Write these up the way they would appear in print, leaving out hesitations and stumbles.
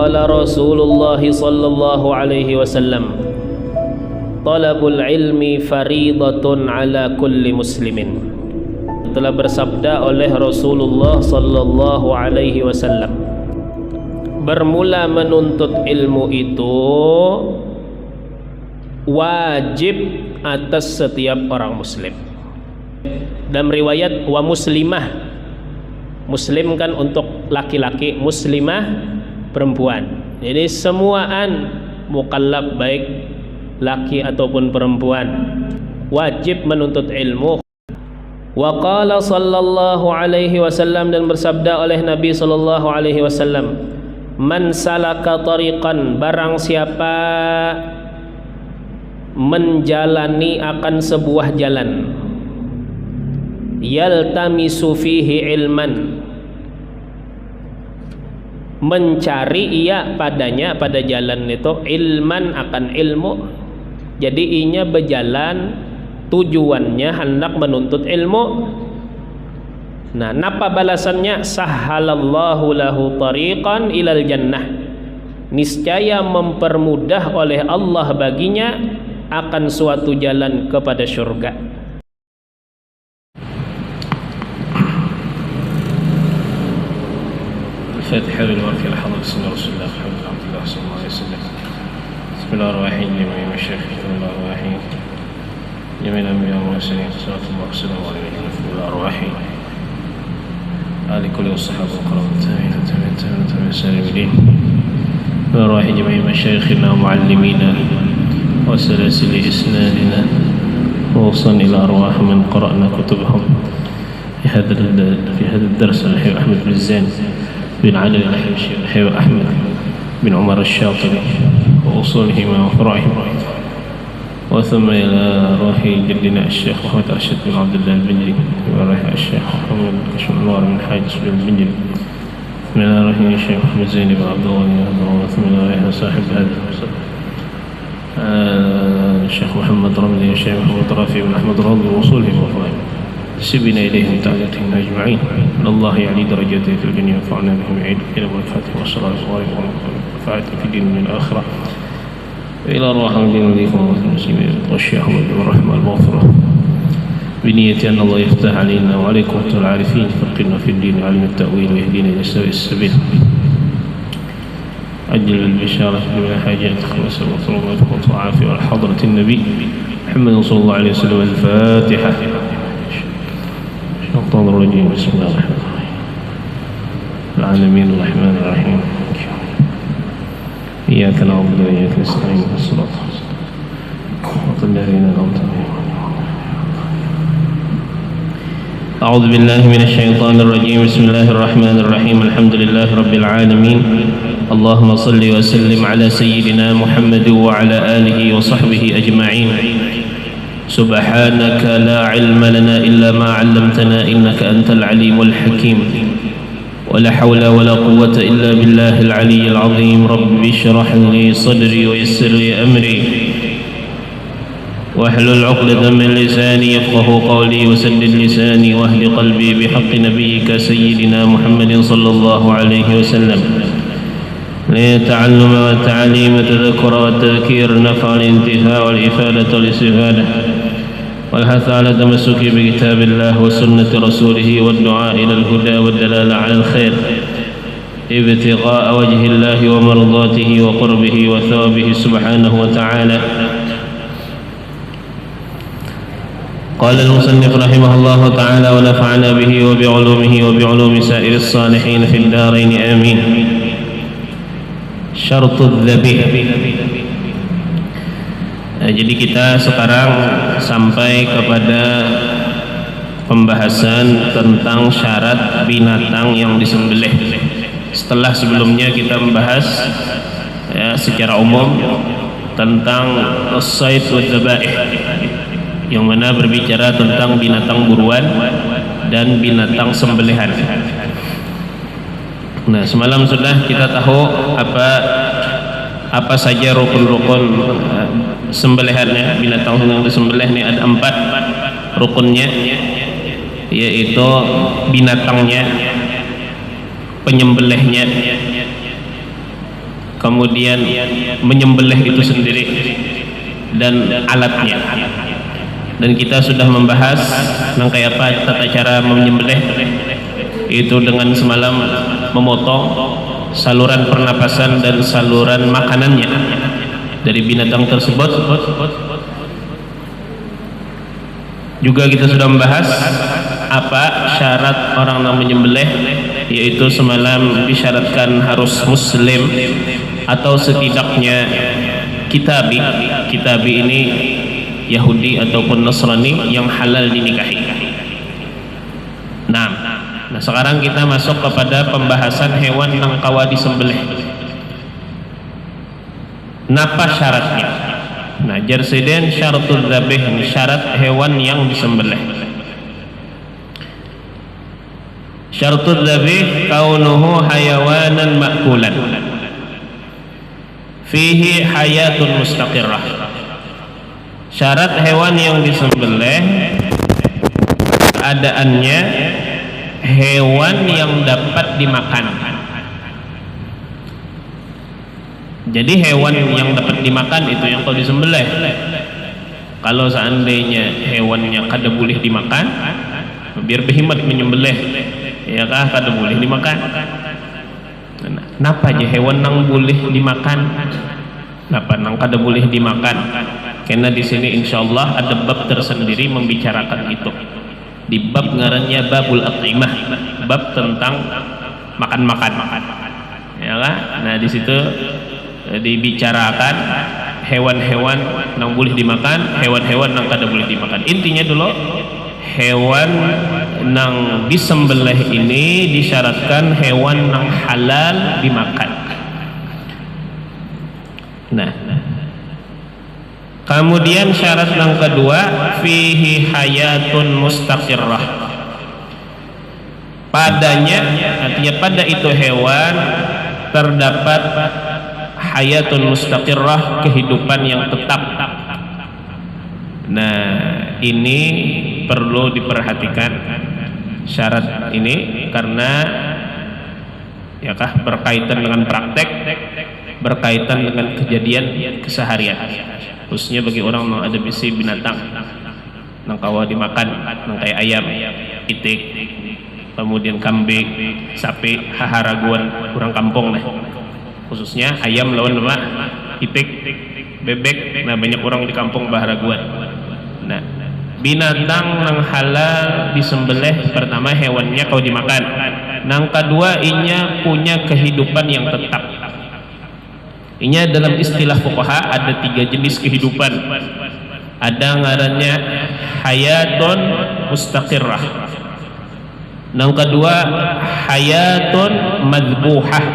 qala Rasulullah sallallahu alaihi wasallam, talabul ilmi faridatun ala kulli muslimin. Telah bersabda oleh Rasulullah sallallahu alaihi wasallam, bermula menuntut ilmu itu wajib atas setiap orang muslim. Dalam riwayat wa muslimah, muslim kan untuk laki-laki, muslimah perempuan. Jadi semuaan mukallaf baik laki ataupun perempuan wajib menuntut ilmu. Wa qala sallallahu alaihi wasallam, dan bersabda oleh Nabi sallallahu alaihi wasallam, man salaka tariqan, barang siapa menjalani akan sebuah jalan, yaltamisu fihi ilman, mencari ia padanya, pada jalan itu, ilman akan ilmu. Jadi inya berjalan, tujuannya hendak menuntut ilmu. Nah, napa balasannya? Sahhalallahu lahu tariqan ilal jannah, niscaya mempermudah oleh Allah baginya akan suatu jalan kepada surga. الفاتحة للوقت على حضرة سيدنا رسول الله محمد عبد الله صلى الله عليه وسلم. بسم الله الرحمن الرحيم. جميع المشايخ بسم الله الرحمن الرحيم. جميع الأنبياء والمرسلين صلوات الله وسلامه عليهم بسم الله الرحمن الرحيم. آل كل الصحابة والقرابة والتابعين والتابعين السالمين الدين. وأرواح جميع مشايخنا ومعلمينا وسلاسل إسنادنا، ووصلنا إلى أرواح من قرأنا كتبهم في هذا الدرس الحي أحمد بن زين بن علي الحي أحمد بن عمر الشاطبي وأصولهما وفرعهما، وثم إلى أرواح جدنا الشيخ محمد رشيد بن عبد الله البنجلي، وأرواح الشيخ محمد كشف الأنوار بن حاج بن البنجلي، من أرواح الشيخ محمد زين بن عبد الله، وثم إلى أرواح صاحب هذا الشيخ محمد رملي والشيخ محمد رافي بن أحمد رملي، وأصولهم وفرعهم، سبنا إليهم تعاليهم أجمعين. الله يعلي درجاته في الدنيا وينفعنا بهم إلى بركاته والصلاة والرفعة في الدين من الآخرة، إلى أرواح الدين الإخوة والمسلمين والشيخ والرحمة والمغفرة، بنية أن الله يفتح علينا وعليكم العارفين، فقهنا في الدين وعلم التأويل ويهدينا إلى سواء السبيل. عجل بالبشارة بما حاجات خمسة وطلبات وعافية والحضرة النبي محمد صلى الله عليه وسلم. الفاتحة. الشيطان الرجيم. بسم الله الرحمن الرحيم. العالمين الرحمن الرحيم. إياك نعبد وإياك نستعين والصلاة والسلام الذين أنعمت عليهم. أعوذ بالله من الشيطان الرجيم. بسم الله الرحمن الرحيم. الحمد لله رب العالمين. اللهم صل وسلم على سيدنا محمد وعلى آله وصحبه أجمعين. سبحانك لا علم لنا إلا ما علمتنا إنك أنت العليم الحكيم، ولا حول ولا قوة إلا بالله العلي العظيم. رب اشرح لي صدري ويسر لي أمري واحلل عقدة من لساني يفقه قولي، وسدد لساني واهد قلبي بحق نبيك سيدنا محمد صلى الله عليه وسلم. للتعلم والتعليم والتذكر والتذكير، النفع والانتفاع والإفادة والاستفادة، والحث على التمسك بكتاب الله وسنة رسوله، والدعاء إلى الهدى والدلالة على الخير، ابتغاء وجه الله ومرضاته وقربه وثوابه سبحانه وتعالى. قال المصنف رحمه الله تعالى: ونفعنا به وبعلومه وبعلوم سائر الصالحين في الدارين آمين. Syartul dzabih. Jadi kita sekarang sampai kepada pembahasan tentang syarat binatang yang disembelih. Setelah sebelumnya kita membahas secara umum tentang as-sayd wa dzabaih, yang mana berbicara tentang binatang buruan dan binatang sembelihan. Nah, semalam sudah kita tahu apa saja rukun-rukun sembelihannya. Binatang yang disembelih ini ada 4 rukunnya, yaitu binatangnya, penyembelihnya, kemudian menyembelih itu sendiri dan alatnya. Dan kita sudah membahas tentang kayak apa tata cara menyembelih, itu dengan semalam memotong saluran pernapasan dan saluran makanannya dari binatang tersebut. Juga kita sudah membahas apa syarat orang yang menyembelih, yaitu semalam disyaratkan harus muslim atau setidaknya kitabi ini Yahudi ataupun Nasrani yang halal dinikahi. Nah, sekarang kita masuk kepada pembahasan hewan yang kawa disembelih. Napa syaratnya? Nah, jersiden syaratul dzabih, ini syarat hewan yang disembelih. Syaratul dzabih kaunuhu hayawanan ma'kulan fihi hayatun mustaqirrah. Syarat hewan yang disembelih keadaannya hewan yang dapat dimakan. Jadi hewan yang dapat dimakan itu yang kalau disembelih. Kalau seandainya hewannya kada boleh dimakan, biar behemat menyembelih, ya kah kada boleh dimakan. Napa aja hewan nang boleh dimakan? Napa nang kada boleh dimakan? Karena di sini insyaallah ada bab tersendiri membicarakan itu. Di bab ngarannya babul at'imah, bab tentang makan-makan. Ya kan? Nah, di situ dibicarakan hewan-hewan yang boleh dimakan, hewan-hewan yang kada boleh dimakan. Intinya dulu hewan yang disembelih ini disyaratkan hewan yang halal dimakan. Nah, kemudian syarat yang kedua, fihi hayatun mustaqirrah. Padanya, artinya pada itu hewan terdapat hayatun mustaqirrah, kehidupan yang tetap. Nah, ini perlu diperhatikan syarat ini karena ya kah berkaitan dengan praktek, berkaitan dengan kejadian keseharian, khususnya bagi orang yang ada bisi binatang nang kawa dimakan, nang kayak ayam, itik, kemudian kambing, sapi, haharaguan orang kampung nih, khususnya ayam lawan lemak, itik, bebek. Nah, banyak orang di kampung baharaguan. Nah, binatang nang halal disembelih, pertama hewannya kau dimakan, nang kedua inya punya kehidupan yang tetap. Inya dalam istilah fuqaha ada 3 jenis kehidupan. Ada ngarannya hayatun mustaqirrah, nang kedua hayatun madbuhah,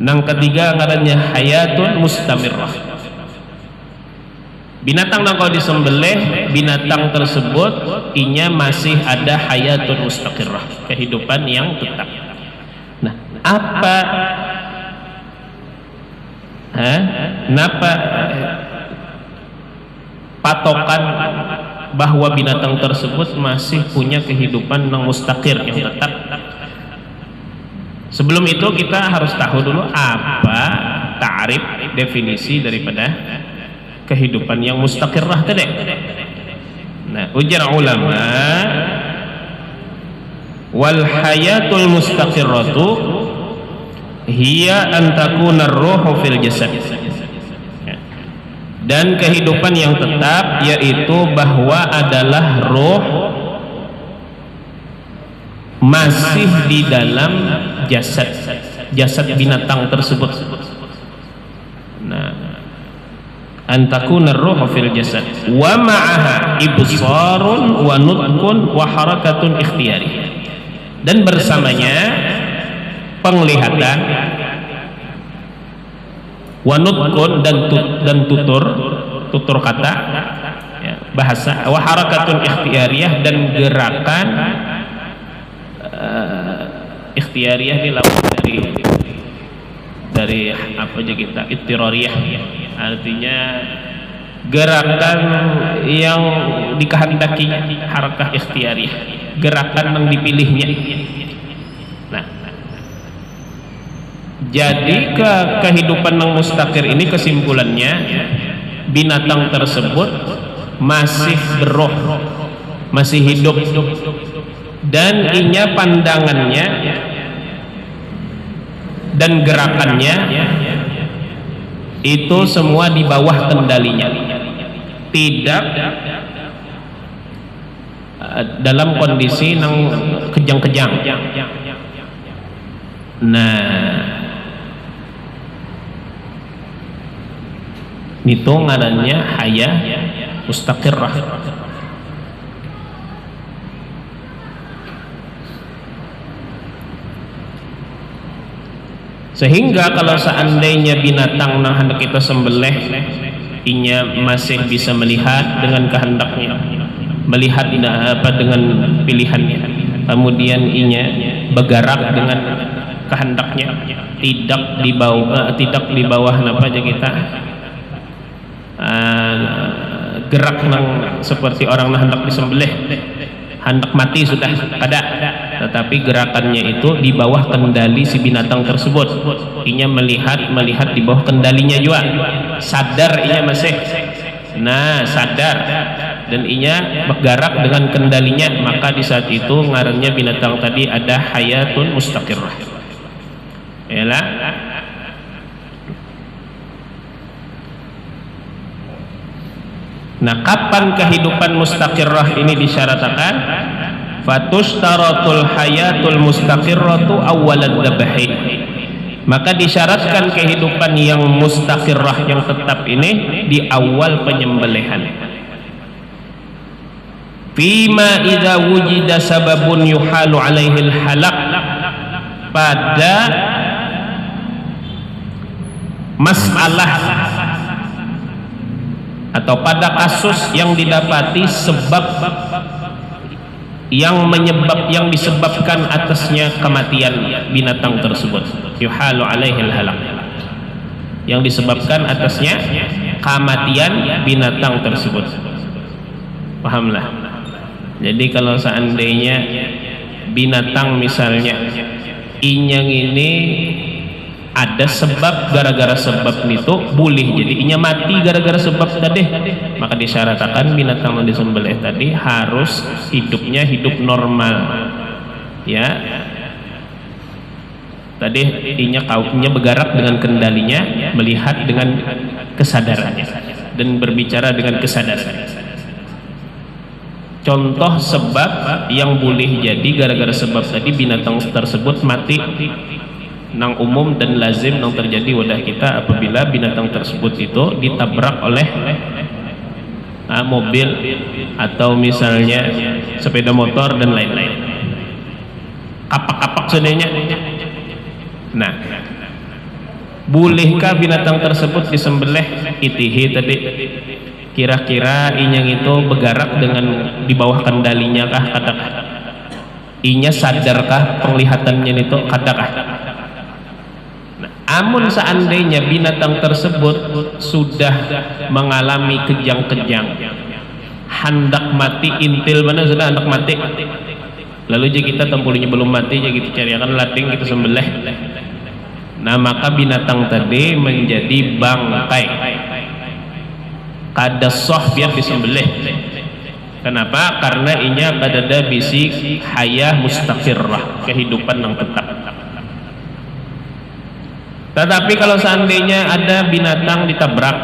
nang ketiga ngarannya hayatun mustamirrah. Binatang yang kalau disembelih, binatang tersebut inya masih ada hayatun mustaqirrah, kehidupan yang tetap. Nah, apa napa patokan bahwa binatang tersebut masih punya kehidupan yang mustaqir, yang tetap? Sebelum itu kita harus tahu dulu apa ta'rif, definisi daripada kehidupan yang mustaqirrah tadi. Nah, ujar ulama, wal hayatul mustaqirratu hiya an takuna ar-ruhu fil jasad. Dan kehidupan yang tetap yaitu bahwa adalah roh masih di dalam jasad binatang tersebut. Nah, antakuna ar-ruhu fil jasad wa ma'aha ibsarun wa nutqun wa harakatun ikhtiyari, dan bersamanya penglihatan, wa nutqun dan tutur kata, ya, bahasa, wa harakatun ikhtiyariyah, dan gerakan ikhtiyariyah dilakukan dari apa aja kita, ittirariyah, artinya gerakan yang dikehendakinya, harakah ikhtiyariyah, gerakan yang dipilihnya. Nah, Jadi kehidupan yang mustaqir ini kesimpulannya binatang tersebut masih beroh, masih hidup, dan inya pandangannya dan gerakannya itu semua di bawah kendalinya, tidak dalam kondisi yang kejang-kejang. Nah, itu ngarannya hayah mustaqirrah. Sehingga kalau seandainya binatang yang hendak kita sembelih inya masih bisa melihat dengan kehendaknya, melihat dengan pilihannya, kemudian inya bergerak dengan kehendaknya, tidak di bawah apa aja kita gerak nang seperti orang yang hendak disembelih, hendak mati sudah kada, tetapi gerakannya itu di bawah kendali si binatang tersebut. Inya melihat di bawah kendalinya juga, sadar inya masih, nah sadar, dan inya bergerak dengan kendalinya, maka di saat itu ngarannya binatang tadi ada hayatun mustaqirrah. Yalah. Nah, kapan kehidupan mustaqirrah ini disyaratkan? Fatushtarotul hayatul mustaqirratu awwalad dzabhi. Maka disyaratkan kehidupan yang mustaqirrah, yang tetap ini di awal penyembelihan. Fima idza wujida sababun yuhalu alaihi al-halaq, pada masalah atau pada kasus yang didapati sebab yang disebabkan atasnya kematian binatang tersebut, yuhalu alaihil halak, yang disebabkan atasnya kematian binatang tersebut. Pahamlah. Jadi kalau seandainya binatang misalnya inyang ini ada sebab, gara-gara sebab itu boleh jadi inya mati gara-gara sebab tadi, maka disyaratkan binatang yang disembelih tadi harus hidupnya hidup normal, ya. Tadi inya bergerak dengan kendalinya, melihat dengan kesadarannya, dan berbicara dengan kesadaran. Contoh sebab yang boleh jadi gara-gara sebab tadi binatang tersebut mati nang umum dan lazim yang terjadi wadah kita apabila binatang tersebut itu ditabrak oleh mobil atau misalnya sepeda motor dan lain-lain, kapak-kapak sebenarnya. Nah, bolehkah binatang tersebut disembelih? Itihi tadi, kira-kira inyang itu bergerak dengan di bawah kendalinya kah, kadakah inya sadarkah penglihatannya itu, kadakah? Amun seandainya binatang tersebut sudah mengalami kejang-kejang, hendak mati, intil mana sudah hendak mati, lalu jika kita tempulinya belum mati, jadi kita carikan lating, kita sembelih. Nah, maka binatang tadi menjadi bangkai, kada soh biar disembelih. Kenapa? Karena inya kada bisi hayah mustaqirrah, kehidupan yang tetap. Tetapi kalau seandainya ada binatang ditabrak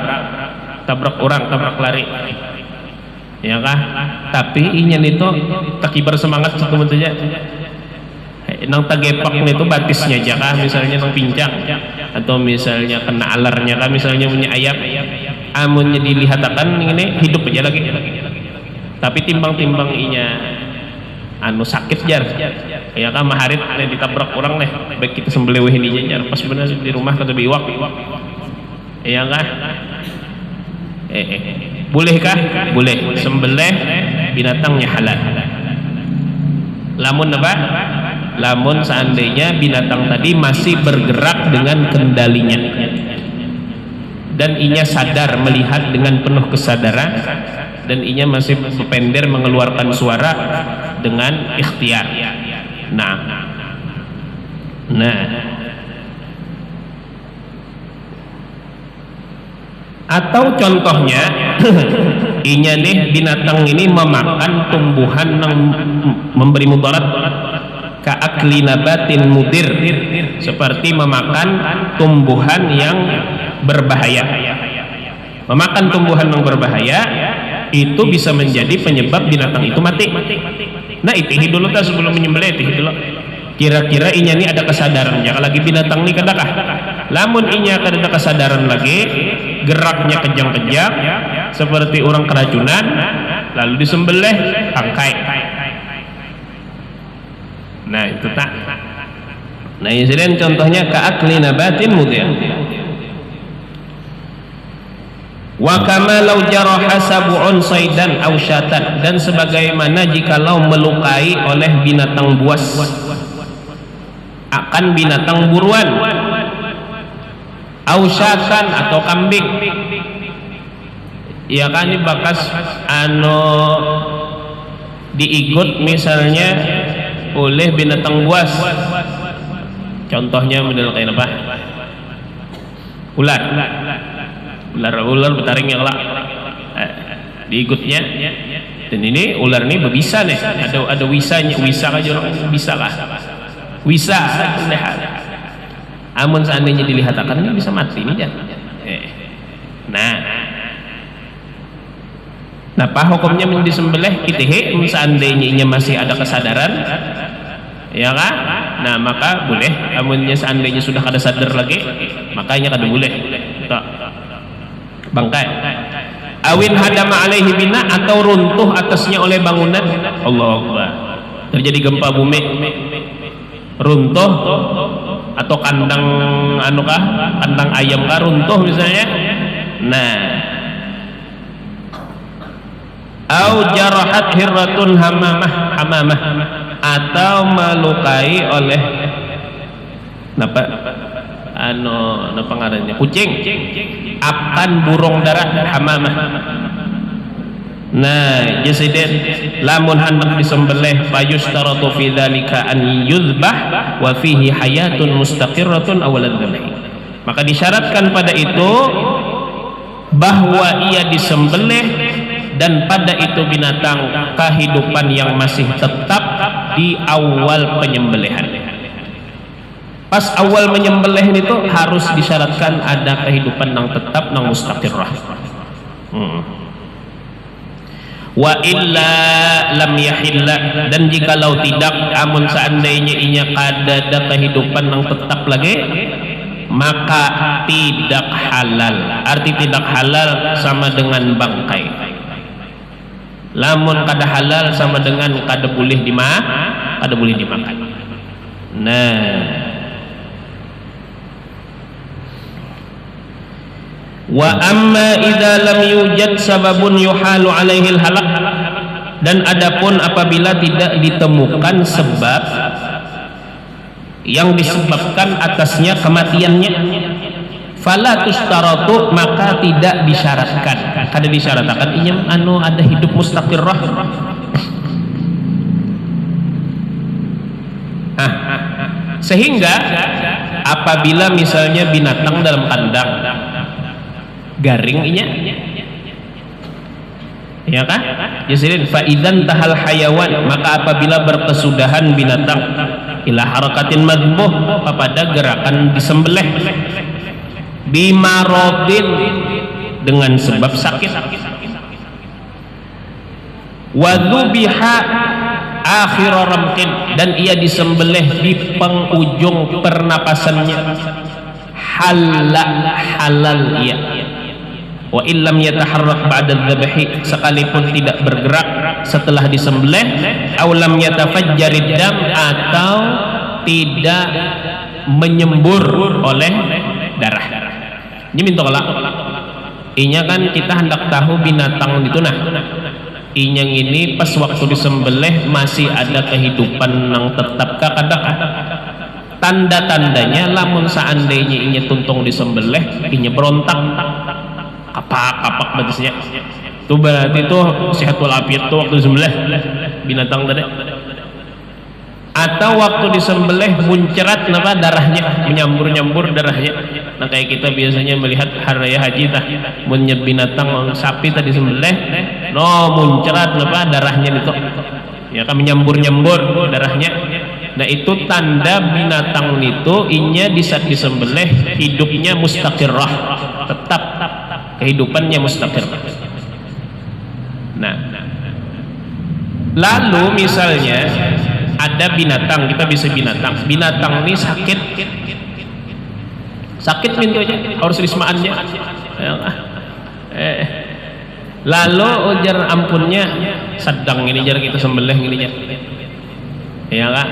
orang, tabrak lari, ya kah? Tapi inya itu takibar semangat satu bentuknya, nang tagepak itu batisnya aja kah, misalnya nang pincang, atau misalnya kena alarnya kah, misalnya punya ayam, amunnya dilihatkan ini hidup aja lagi. Tapi timbang-timbang inya sakit jar, ya kan maharit ditabrak orang nih, baik kita sembelih ini jar, pas benar di rumah kata biwak, ya kan? Bolehkah? Boleh, sembelih binatangnya halal. Lamun apa? Lamun seandainya binatang tadi masih bergerak dengan kendalinya dan inya sadar, melihat dengan penuh kesadaran, dan inya masih berpender mengeluarkan suara dengan ikhtiar. Nah, Atau contohnya inya nih binatang ini memakan tumbuhan yang memberi mudarat, ka'akli nabatin mudir, seperti memakan tumbuhan yang berbahaya. Memakan tumbuhan yang berbahaya itu bisa menjadi penyebab binatang itu mati. Nah itihi dulu tak sebelum menyembelih, itihi dulu. Kira-kira inya ini ada kesadaran ya lagi binatang ini kadakah? Lamun inya ada kesadaran lagi, geraknya kejang-kejang seperti orang keracunan, lalu disembelih, tangkai. Nah itu tak. Nah ini contohnya ka'akli nabatin mudir. Wa kama law jaraha sab'un saidan aw syatan, dan sebagaimana jikalau melukai oleh binatang buas akan binatang buruan, aw syatan atau kambing, ya kan ini bakas diikut misalnya oleh binatang buas. Contohnya model kayak apa? Ular betaring yang lah diikutnya, dan ini ular ini berbisa nih, ada wisanya, wisa aja orang bisa lah, wisa lihat. Amun seandainya dilihat akan ini bisa mati nih jangan. Nah apa hukumnya disembelih itihe seandainya masih ada kesadaran, ya kan? Nah maka boleh. Amunnya seandainya sudah kada sadar lagi, makanya kada boleh. Bangkai. Awin hadama alaihi bina, atau runtuh atasnya oleh bangunan. Allahu Akbar. Terjadi gempa bumi, runtuh, atau kandang kandang ayam kah runtuh misalnya. Nah, au jarahat hirratun hamamah, atau melukai oleh napa ngarannya kucing akan burung dara hamamah. Nah jasiden lamun hendak disembelih fayustaratu fi dzalika an yuzbah wa fihi hayatun mustaqirratun awalan dzabih, maka disyaratkan pada itu bahwa ia disembelih dan pada itu binatang kehidupan yang masih tetap di awal penyembelihan. Pas awal menyembelih itu harus disyaratkan ada kehidupan yang tetap, yang mustaqirrah. Wa illa lam yahilla, dan jikalau tidak, amun seandainya inya kada ada kehidupan yang tetap lagi, maka tidak halal. Arti tidak halal sama dengan bangkai. Lamun kada halal sama dengan kada boleh dimakan. Nah, wa amma idza lam yujad sababun yuhalu alaihi halak, dan adapun apabila tidak ditemukan sebab yang disebabkan atasnya kematiannya, fala tustaratu, maka tidak disyaratkan, kada disyaratkan inya ada hidup mustaqirrah. Sehingga apabila misalnya binatang dalam kandang garing inya, ya kan? Jadi fa idzan tahal hayawan, maka apabila berkesudahan binatang ila harakatin madbuh, kepada gerakan disembelih, bimarodin, dengan sebab sakit, wadzubiha akhir ramkin, dan ia disembelih di penghujung pernapasannya, halal ia, wa illam yataharrak ba'da dzabhi, sekalipun tidak bergerak setelah disembelih, aw lam yatafajjarid dam, atau tidak menyembur oleh darah. Ini minta kelak inya kan kita hendak tahu binatang itu, nah inya ini pas waktu disembelih masih ada kehidupan yang tetap kadang tanda-tandanya. Lamun seandainya inya tuntung disembelih inya berontak, kapak bagisnya, itu berarti itu sehat walafiat tuh waktu disembelih binatang tadi. atau waktu disembelih muncrat napa darahnya, menyambur-nyambur darahnya. Nah kayak kita biasanya melihat hari raya haji tah mun binatang sapi tadi sembelih no muncrat napa darahnya itu ya kan menyambur-nyambur darahnya. Nah itu tanda binatang itu inya di saat disembelih hidupnya mustaqirrah, tetap kehidupannya mustaqirrah. Nah lalu misalnya ada binatang, kita bisa binatang ini sakit pintunya harus rismaannya lalu ujar ampunnya sedang ini jar kita sembelih ini jar ya kan,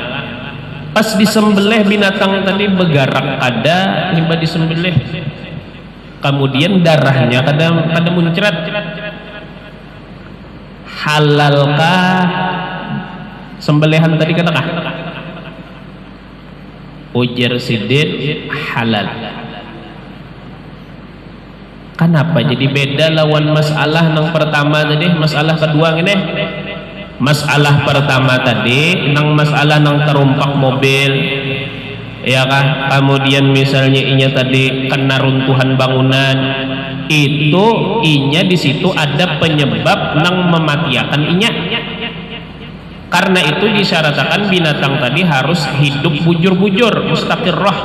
pas disembelih binatang tadi bergerak ada nimba disembelih kemudian darahnya kadang muncrat, halalkah sembelihan tadi katakah? Ujar sidin halal. Kenapa jadi beda lawan masalah yang pertama tadi? Masalah kedua ini, masalah pertama tadi nang masalah nang terumpak mobil ya kah, kemudian misalnya inya tadi kena runtuhan bangunan, itu inya di situ ada penyebab nang mematiakan inya. Karena itu disyaratkan binatang tadi harus hidup bujur-bujur mustaqirrah.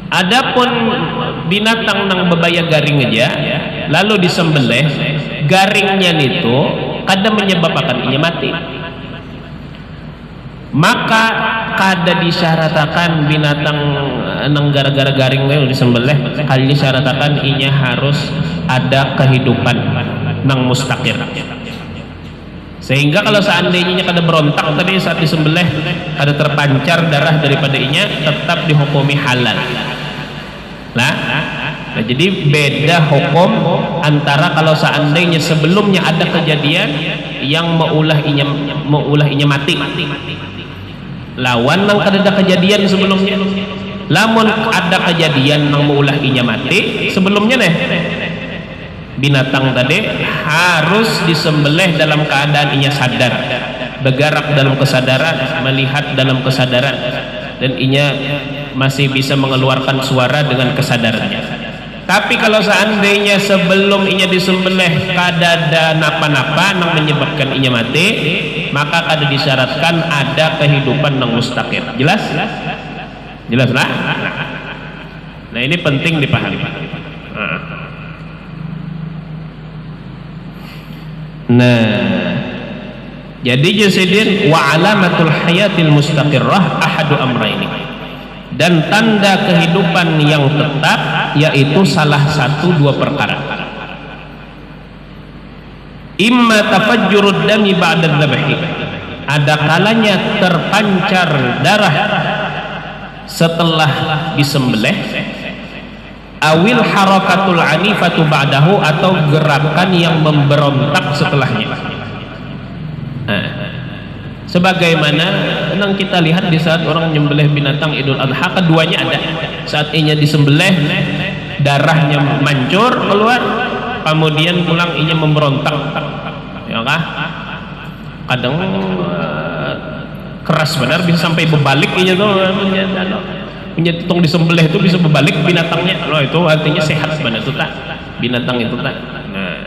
Adapun binatang nang bebaya garing aja lalu disembelih, garingnya itu kadang menyebabkan inya mati, maka kada disyaratkan binatang nang gara-gara garing disembelih, kali disyaratkan inya harus ada kehidupan nang mustaqir. Sehingga kalau seandainya kada berontak tadi saat disembelih, ada terpancar darah daripada inya, tetap dihukumi halal. Nah, jadi beda hukum antara kalau seandainya sebelumnya ada kejadian yang maulah inya mati, lawan nang kada ada kejadian sebelumnya. Lamun ada kejadian nang maulah inya mati sebelumnya deh, binatang tadi harus disembelih dalam keadaan inya sadar, bergerak dalam kesadaran, melihat dalam kesadaran, dan inya masih bisa mengeluarkan suara dengan kesadarannya. Tapi kalau seandainya sebelum inya disembelih kada ada napa-napa yang menyebabkan inya mati, maka kada disyaratkan ada kehidupan yang mustaqir. Jelas? Jelas lah? Nah ini penting dipahami. Nah, jadi jasidin wa alamatul hayatil mustaqirrah ahadu amraini, dan tanda kehidupan yang tetap yaitu salah satu dua perkara. Imma tafajjurud dami ba'da dzabhi, ada kalanya terpancar darah setelah disembelih, awil harakatul anifatu ba'dahu, atau gerakan yang memberontak setelahnya. Sebagaimana yang kita lihat di saat orang menyembelih binatang Idul Adha, keduanya ada. Saat inya disembelih darahnya mancur keluar, kemudian pulang inya memberontak, ya kah? Kadang keras benar, bisa sampai berbalik inya tuh, punya tong disembelih itu bisa berbalik binatangnya. Loh, itu artinya sehat benar itu tak binatang itu tak. Nah,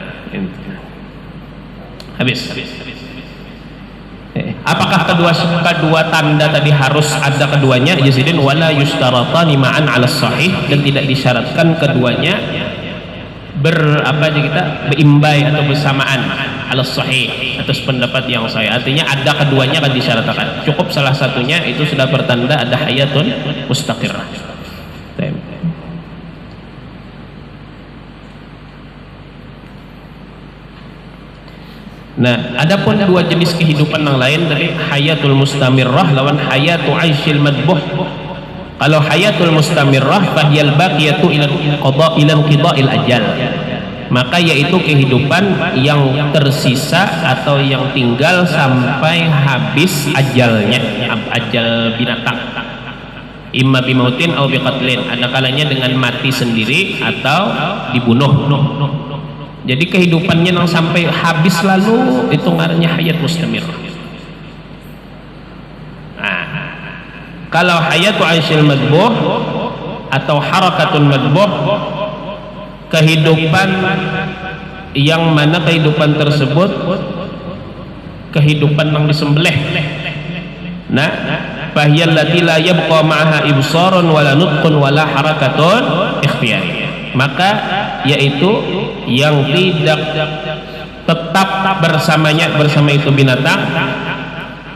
habis. Apakah kedua tanda tadi harus ada keduanya? Jasidin wala yushtaratani ma'an 'ala sahih, dan tidak disyaratkan keduanya berimbai atau bersamaan ala sahih, atas pendapat yang sahih. Artinya ada keduanya kan disyaratkan. Cukup salah satunya itu sudah bertanda ada hayatun mustaqirrah. Nah, adapun dua jenis kehidupan yang lain tadi, hayatul mustamirrah lawan hayatu aisyil madbuh. Kalau hayatul mustamirrah fahiyal baqiyatu ila qida'il ajal, maka yaitu kehidupan yang tersisa atau yang tinggal sampai habis ajalnya, ajal binatang. Imma bimautin atau biqatlin, ada kalanya dengan mati sendiri atau dibunuh. Jadi kehidupannya yang sampai habis lalu itu ngarannya hayat mustamir. Kalau hayatu aisyil madbuh atau harakatul madbuh, kehidupan yang mana kehidupan tersebut kehidupan yang disembelih. Nah, fahiyal lati la yabqa ma'aha ibsarun wala nutqun wala harakatun ikhtiyariyah. Maka yaitu yang tidak tetap bersama itu binatang,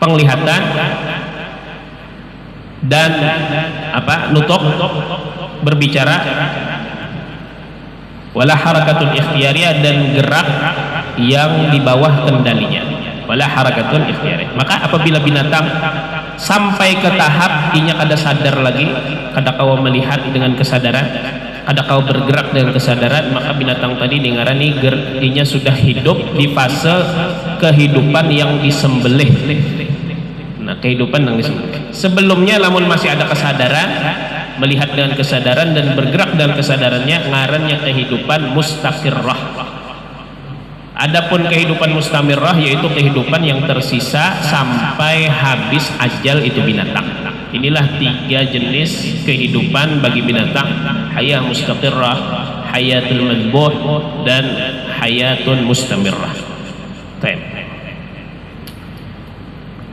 penglihatan dan nutuk, berbicara, wala harakatun ikhtiyariyah, dan gerak yang di bawah kendalinya, wala harakatun ikhtiyariyah. Maka apabila binatang sampai ke tahap inya kada sadar lagi, kada kau melihat dengan kesadaran, kada kau bergerak dengan kesadaran, maka binatang tadi dingarani inya sudah hidup di fase kehidupan yang disembelih. Nah, kehidupan yang disembelih. Sebelumnya lamun masih ada kesadaran, melihat dengan kesadaran dan bergerak dengan kesadarannya, ngarannya kehidupan mustaqirrah. Adapun kehidupan mustamirrah yaitu kehidupan yang tersisa sampai habis ajal itu binatang. Inilah 3 jenis kehidupan bagi binatang: hayat mustaqirrah, hayatul madbuh, dan hayatun mustamirrah.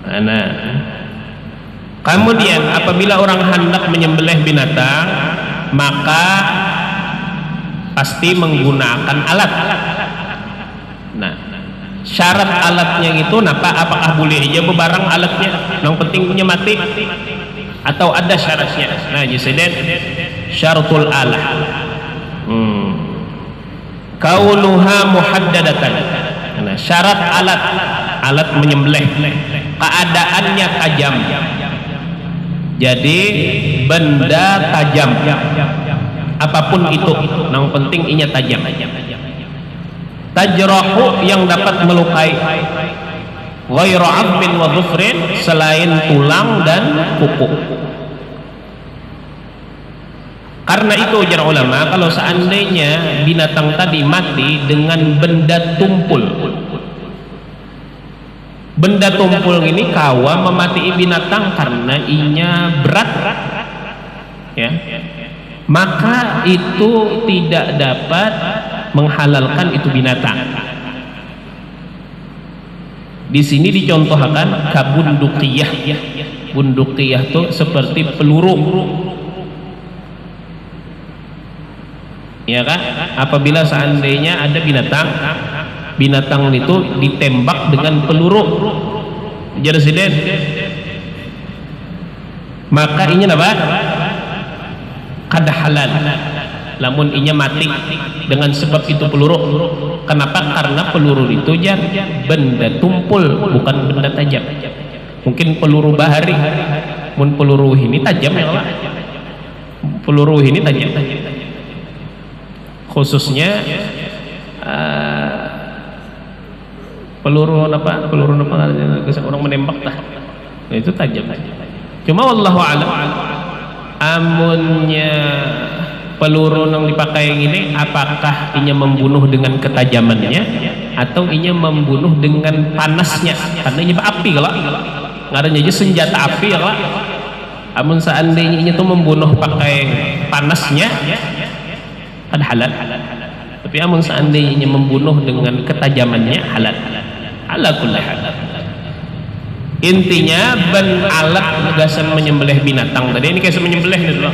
Nah, kemudian apabila orang hendak menyembelih binatang, maka pasti menggunakan alat. Nah, syarat alatnya itu apakah boleh aja bebarang alatnya, yang penting punya mati, atau ada syaratnya? Nah, jadi syaratul alah kaunuha muhaddadatan. Nah, syarat alat menyembelih keadaannya tajam. Jadi benda tajam, apapun itu, yang penting inya tajam. Tajrahu, yang dapat melukai, ghairu 'admin wa dhufrin, selain tulang dan kuku. Karena itu ujar ulama, kalau seandainya binatang tadi mati dengan benda tumpul, benda tumpul ini kawa memati binatang karena inya berat, ya, maka itu tidak dapat menghalalkan itu binatang. Di sini dicontohkan kabundukiyah. Bundukiyah itu seperti peluru, ya kan? Apabila seandainya ada binatang itu ditembak dengan peluru, jadi maka ini apa? Kada halal. Lamun inya mati dengan sebab itu peluru. Kenapa? Karena peluru itu benda tumpul, bukan benda tajam. Mungkin peluru bahari, mun peluru ini tajam ya Allah. Peluru ini tajam. Khususnya peluru apa orang menembak dah. Nah, itu tajam. Cuma wallahu a'lam, amunnya peluru yang dipakai ini apakah inya membunuh dengan ketajamannya atau inya membunuh dengan panasnya, karena inya api kalau ngarannya aja senjata api ya. Amun seandainya inya tuh membunuh pakai panasnya ada halal, tapi amun seandainya membunuh dengan ketajamannya halal. Ala kulli hal, intinya ben alat gasan menyembelih binatang tadi ini kayak menyembelih dulu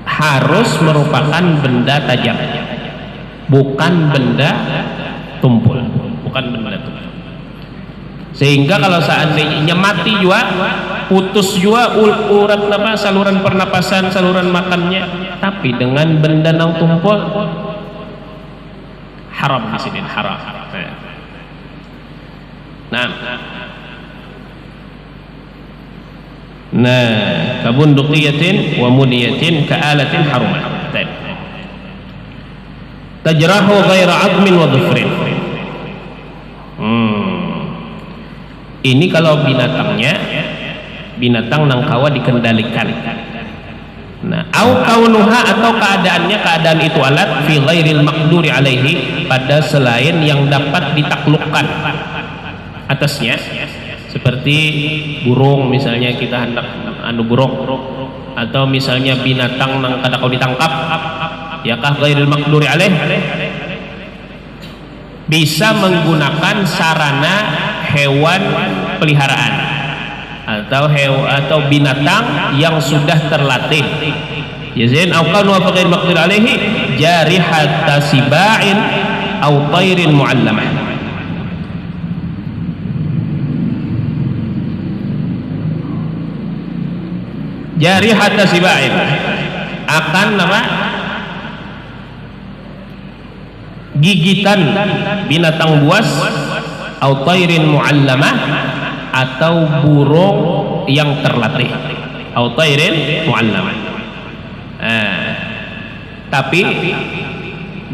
harus merupakan benda tajam, bukan benda tumpul, sehingga kalau seandainya mati juga, putus juga urat saluran pernapasan, saluran makannya, tapi dengan benda yang tumpul, haram di sini, haram. Nah, kabunduqiyatin wa mudiyatin ka'alatin harumat. Tajrahu ghaira 'admin wa dhufrin. Ini kalau binatang nang kawa dikendalikan. Nah, au kaunuha, atau keadaan itu alat fi ghairil maqduri alaihi, pada selain yang dapat ditaklukkan atasnya. seperti burung misalnya kita hendak burung, atau misalnya binatang nang kada kau ditangkap, ya kah ghairil maqduri alaih, bisa menggunakan sarana hewan peliharaan atau binatang yang sudah terlatih. Yazin au kanu wa ghairil maqduri alaihi jarihat siba'in au tairin mu'allamah. Jarihat siba'in akan apa? Gigitan binatang buas, au tairin mu'allamah, atau burung yang terlatih, au tairin mu'allamah. Tapi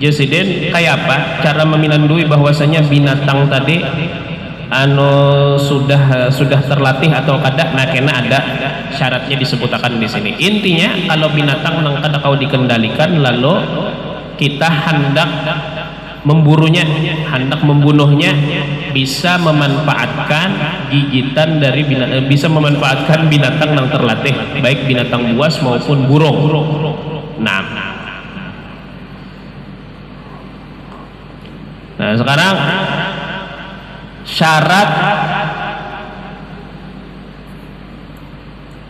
Jesiden kayak apa cara meminandui bahwasanya binatang tadi sudah terlatih atau kada? Nah, kena ada syaratnya disebutkan di sini. Intinya kalau binatang nang kada kau dikendalikan lalu kita hendak memburunya, hendak membunuhnya, bisa memanfaatkan gigitan dari binatang, bisa memanfaatkan binatang yang terlatih, baik binatang buas maupun burung. Nah, sekarang syarat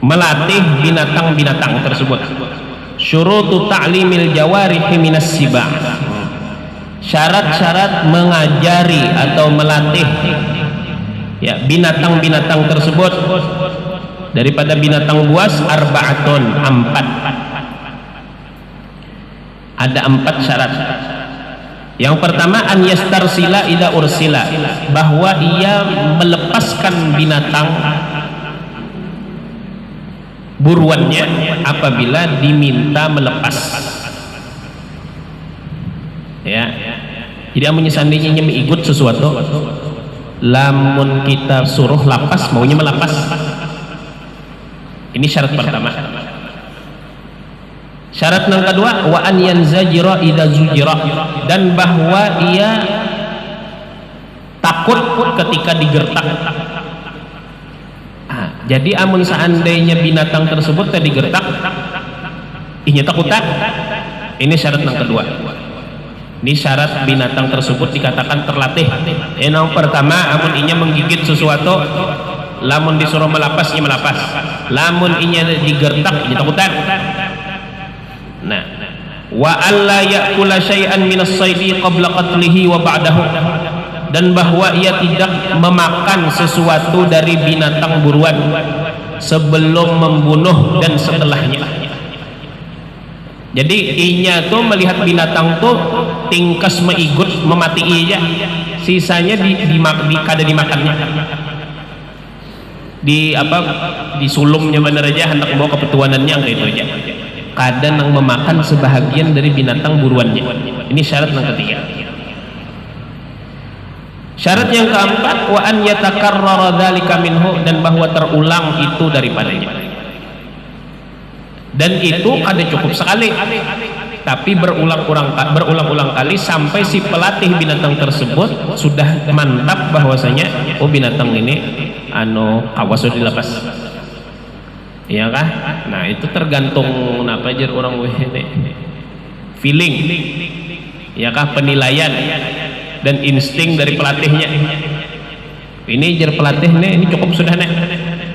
melatih binatang-binatang tersebut. Syurutu ta'limil jawarihi minas siba'. Syarat-syarat mengajari atau melatih ya binatang-binatang tersebut daripada binatang buas, arba'atun, 4. Ada 4 syarat. Yang pertama, an yastarsila ida ursila, bahwa ia melepaskan binatang buruannya apabila diminta melepas. Ya, jadi amunnya seandainya mengikut sesuatu, lamun kita suruh lapas, maunya melapas. Ini syarat pertama. Syarat yang kedua, wa an yanzajira idza zujira, dan bahwa ia takut ketika digertak. Jadi amun seandainya binatang tersebut tadi digertak, ihnya takut tak? Ini syarat yang kedua. Ini syarat binatang tersebut dikatakan terlatih. Yang pertama, amun inya menggigit sesuatu, lamun disuruh melapas, ia melapas. Lamun inya digertak, ia takutan. Nah, wa alla ya'kula syai'an minas saidi qabla qatlihi wa ba'dahu, dan bahwa ia tidak memakan sesuatu dari binatang buruan sebelum membunuh dan setelahnya. Jadi inya tuh melihat binatang tuh tingkas meigut memati aja, sisanya kada dimakannya, disulumnya bener aja, hendak bawa ke petuanannya gitu aja, kada nang memakan sebahagian dari binatang buruannya. Ini syarat yang ketiga. Syarat yang keempat, wa an yatakarrara dzalika minhu, dan bahwa terulang itu daripadanya. Dan itu kada cukup sekali, tapi berulang-ulang kali sampai si pelatih binatang tersebut sudah mantap bahwasanya binatang ini kawas sudah dilepas. Iya kah? Nah, itu tergantung apa aja orang wehene. Feeling. Ya kah, penilaian dan insting dari pelatihnya. Ini jar pelatihnya ini cukup sudah nek.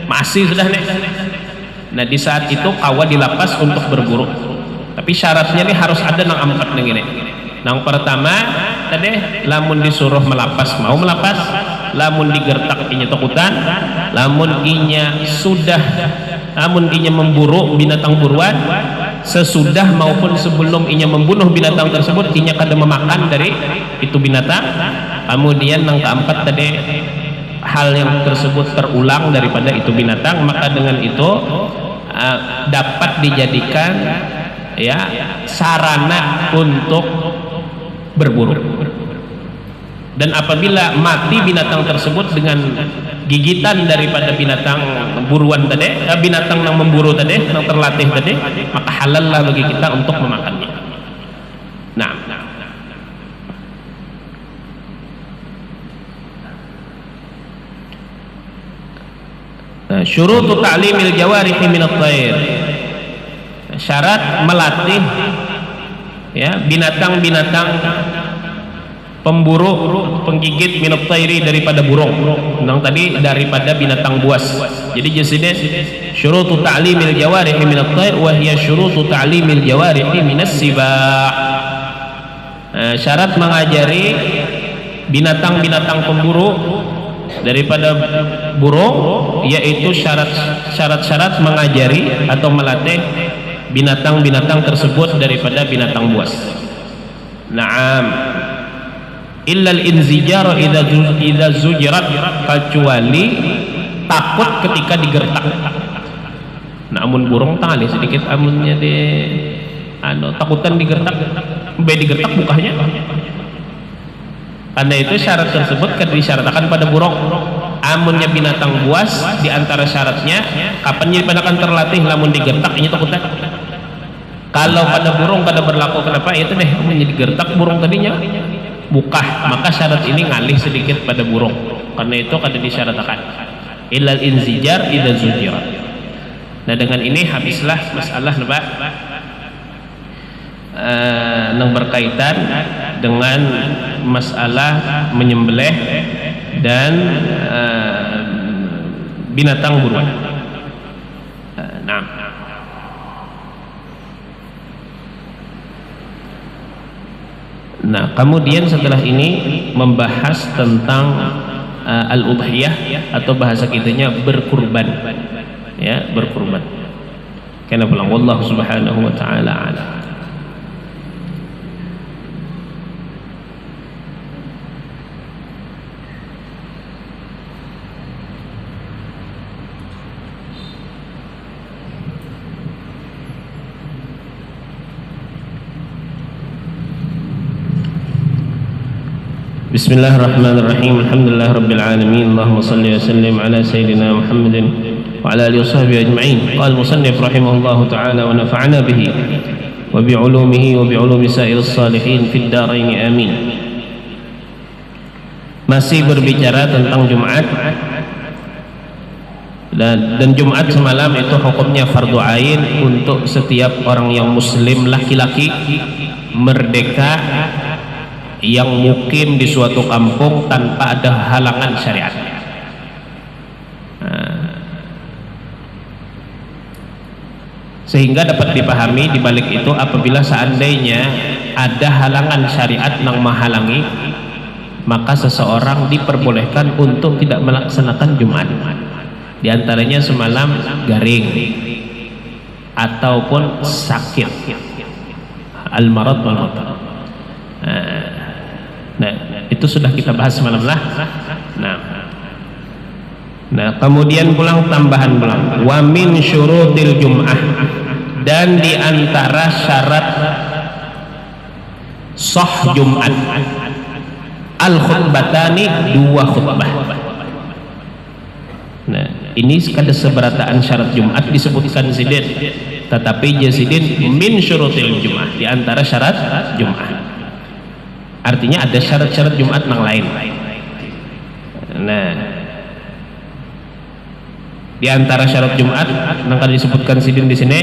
Masih sudah nek. Nah, di saat itu kawa dilapas untuk berburu. Tapi syaratnya nih harus ada nang 4 ning ini. Nang pertama tadi lamun disuruh melapas mau melapas, lamun digertak inya takutan, lamun inya memburu binatang buruan sesudah maupun sebelum inya membunuh binatang tersebut inya kada memakan dari itu binatang. Kemudian yang keempat tadi hal yang tersebut terulang daripada itu binatang, maka dengan itu dapat dijadikan ya sarana untuk berburu. Dan apabila mati binatang tersebut dengan gigitan daripada binatang buruan tadi, binatang yang memburu tadi, yang terlatih tadi, maka halal lah bagi kita untuk memakannya. Nah, Nah, syurutu ta'limil jawarihi minat thair. Syarat melatih ya binatang-binatang pemburu, penggigit minat thairi daripada burung. Yang tadi daripada binatang buas. Jadi jelasnya syurutu ta'limil jawarihi minat thair wa hiya syurutu ta'limil jawarihi minas sibah. Syarat mengajari binatang-binatang pemburu daripada burung, yaitu syarat-syarat mengajari atau melatih binatang-binatang tersebut daripada binatang buas. Naam, illal inzijar idza zujirat, kecuali takut ketika digertak. Namun burung tali sedikit amunnya di takutan digertak, digertak bukanya. Karena itu syarat tersebut disyaratkan pada burung. Amunnya binatang buas, diantara syaratnya kapan dipadakan terlatih lamun digertak ini takutnya. Kalau pada burung pada berlaku kenapa itu deh amunnya digertak burung tadinya bukah, maka syarat ini ngalih sedikit pada burung. Karena itu kada disyaratkan illal inzijar idza zujirat. Nah dengan ini habislah masalah yang berkaitan dengan masalah menyembelih dan binatang buruan. Nah, kemudian setelah ini membahas tentang al-udhiyah atau bahasa kitanya berkurban. Ya, berkurban. Karena bilang wallahu subhanahu wa ta'ala a'lam. Bismillahirrahmanirrahim. Alhamdulillah rabbil alamin. Allahumma salli wa sallim ala sayyidina Muhammadin wa ala alihi washabbihi ajma'in. Qala al-musannif rahimahullahu ta'ala wa nafa'ana bihi wa bi 'ulumihi wa bi 'ulumi sa'irus salihin fid dharain amin. Masih berbicara tentang Jumat, dan Jumat semalam itu hukumnya fardu ain untuk setiap orang yang muslim laki-laki merdeka yang mukim di suatu kampung tanpa ada halangan syariat. Sehingga dapat dipahami di balik itu apabila seandainya ada halangan syariat yang menghalangi, maka seseorang diperbolehkan untuk tidak melaksanakan Jumat. Di antaranya semalam garing ataupun sakit, al-marad wal matar. Nah, itu sudah kita bahas semalam lah. Nah, kemudian pulang tambahan pulang. Wa min syurutil jum'ah, dan di antara syarat sah Jumat al khutbatani, dua khutbah. Nah, ini kada seberataan syarat Jumat disebutkan sidin, tetapi jasidin min syurutil jum'ah, di antara syarat Jumat. Artinya ada syarat-syarat Jumat yang lain. Nah, di antara syarat Jumat yang akan disebutkan sidin di sini,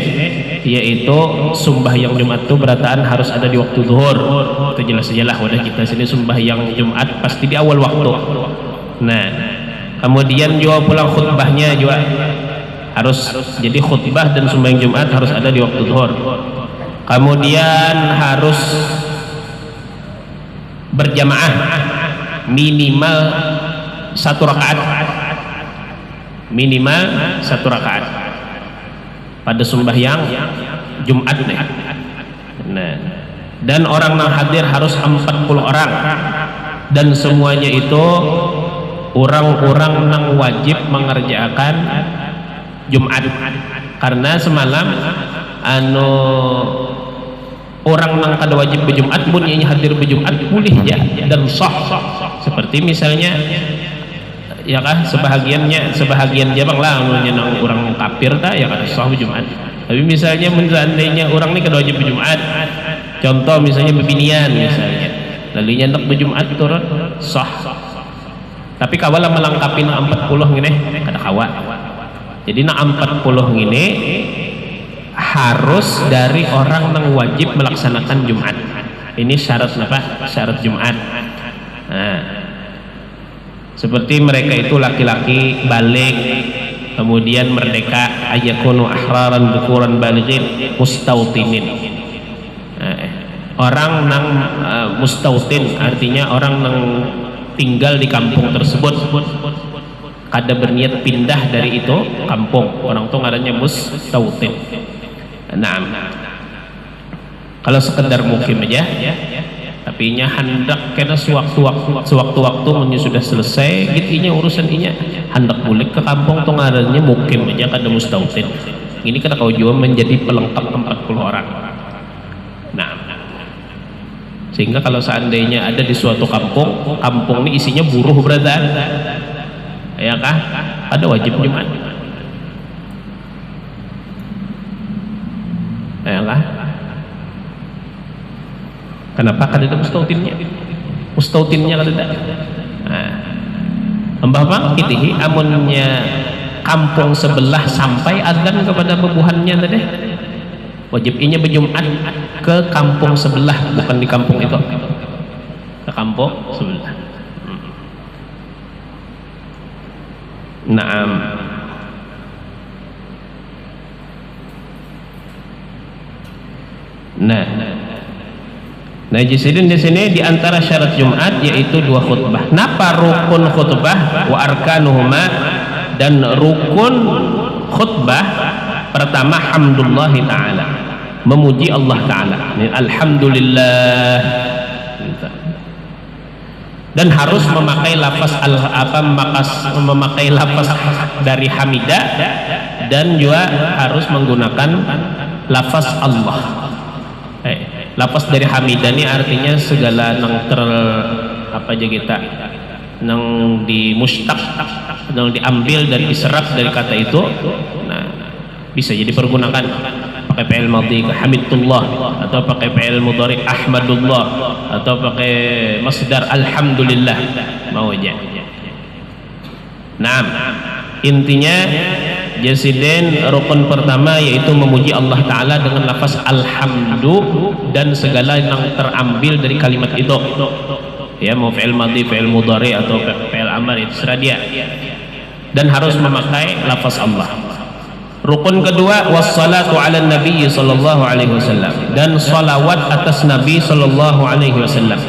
yaitu sembahyang Jumat itu berataan harus ada di waktu zuhur. Itu jelas sajalah wadah kita sini sembahyang Jumat pasti di awal waktu. Nah, kemudian juga pulang khutbahnya juga harus jadi khutbah dan sembahyang Jumat harus ada di waktu zuhur. Kemudian harus berjamaah minimal 1 rakaat, minimal 1 rakaat pada sembahyang Jumat nih. Nah, dan orang yang hadir harus 40 orang, dan semuanya itu orang-orang yang wajib mengerjakan Jumat. Karena semalam orang yang kada wajib berjumat pun yang hadir berjumat boleh ya dan sah. Seperti misalnya ya kah sebahagian jabang lah nang orang kafir dah ya kada sah berjumat. Tapi misalnya seandainya orang ini kada wajib berjumat, contoh misalnya bebinian misalnya, lalu nyandak berjumat itu sah. Tapi kawala melengkapi 40 ngene kada kawa. Jadi nak 40 ini harus dari orang yang wajib melaksanakan Jumat. Ini syarat apa? Syarat Jumat. Nah, seperti mereka itu laki-laki balik, kemudian merdeka, ayakunu ahraran bukuran balighin mustautinin. Orang nang mustautin artinya orang nang tinggal di kampung tersebut, kada berniat pindah dari itu kampung, orang tuh ngaranya mustautin. Nah, kalau sekedar mukim aja, tapi nya hendak kena sewaktu-waktu sudah selesai gitunya urusan inya hendak balik ke kampung tuh ngaranya mukim aja kada mustautin. Ini kena kau jual menjadi pelengkap 40 orang. Nah, sehingga kalau seandainya ada di suatu kampung ini isinya buruh berada, ya kah? Ada wajib Jumat, ya kah? Kenapa kada ada mustautinnya? Mustautinnya kada ada. Nah, Mbah kitihi amunnya kampung sebelah sampai adzan kepada bebuhannya tadi, wajib inya berjumat ke kampung sebelah, bukan di kampung itu, ke kampung sebelah. Naam. Nah, di sini di antara syarat Jumat yaitu 2 khutbah. Napa rukun khutbah wa arkanuhuma, dan rukun khutbah pertama hamdulillahi ta'ala, memuji Allah Ta'ala. Alhamdulillah. Dan harus memakai lafaz memakai lafaz dari hamidah, dan juga harus menggunakan lafaz Allah. Lafaz dari hamidah ini artinya segala nang apa aja kita nang di mustaq, nang diambil dari diserap dari kata itu. Nah, bisa jadi pergunakan pakai fi'il madhi hamidullah, atau pakai fi'il mudhari ahmadullah, atau pakai masdar alhamdulillah, mau aja. Nah, intinya jasiden rukun pertama yaitu memuji Allah Ta'ala dengan lafaz alhamdu dan segala yang terambil dari kalimat itu, ya, mau fi'il madhi, fi'il mudhari, atau fi'il amar, itu serah dia, dan harus memakai lafaz Allah. Rukun kedua wassalatu ala nabi sallallahu alaihi wasallam, dan salawat atas Nabi sallallahu alaihi wasallam.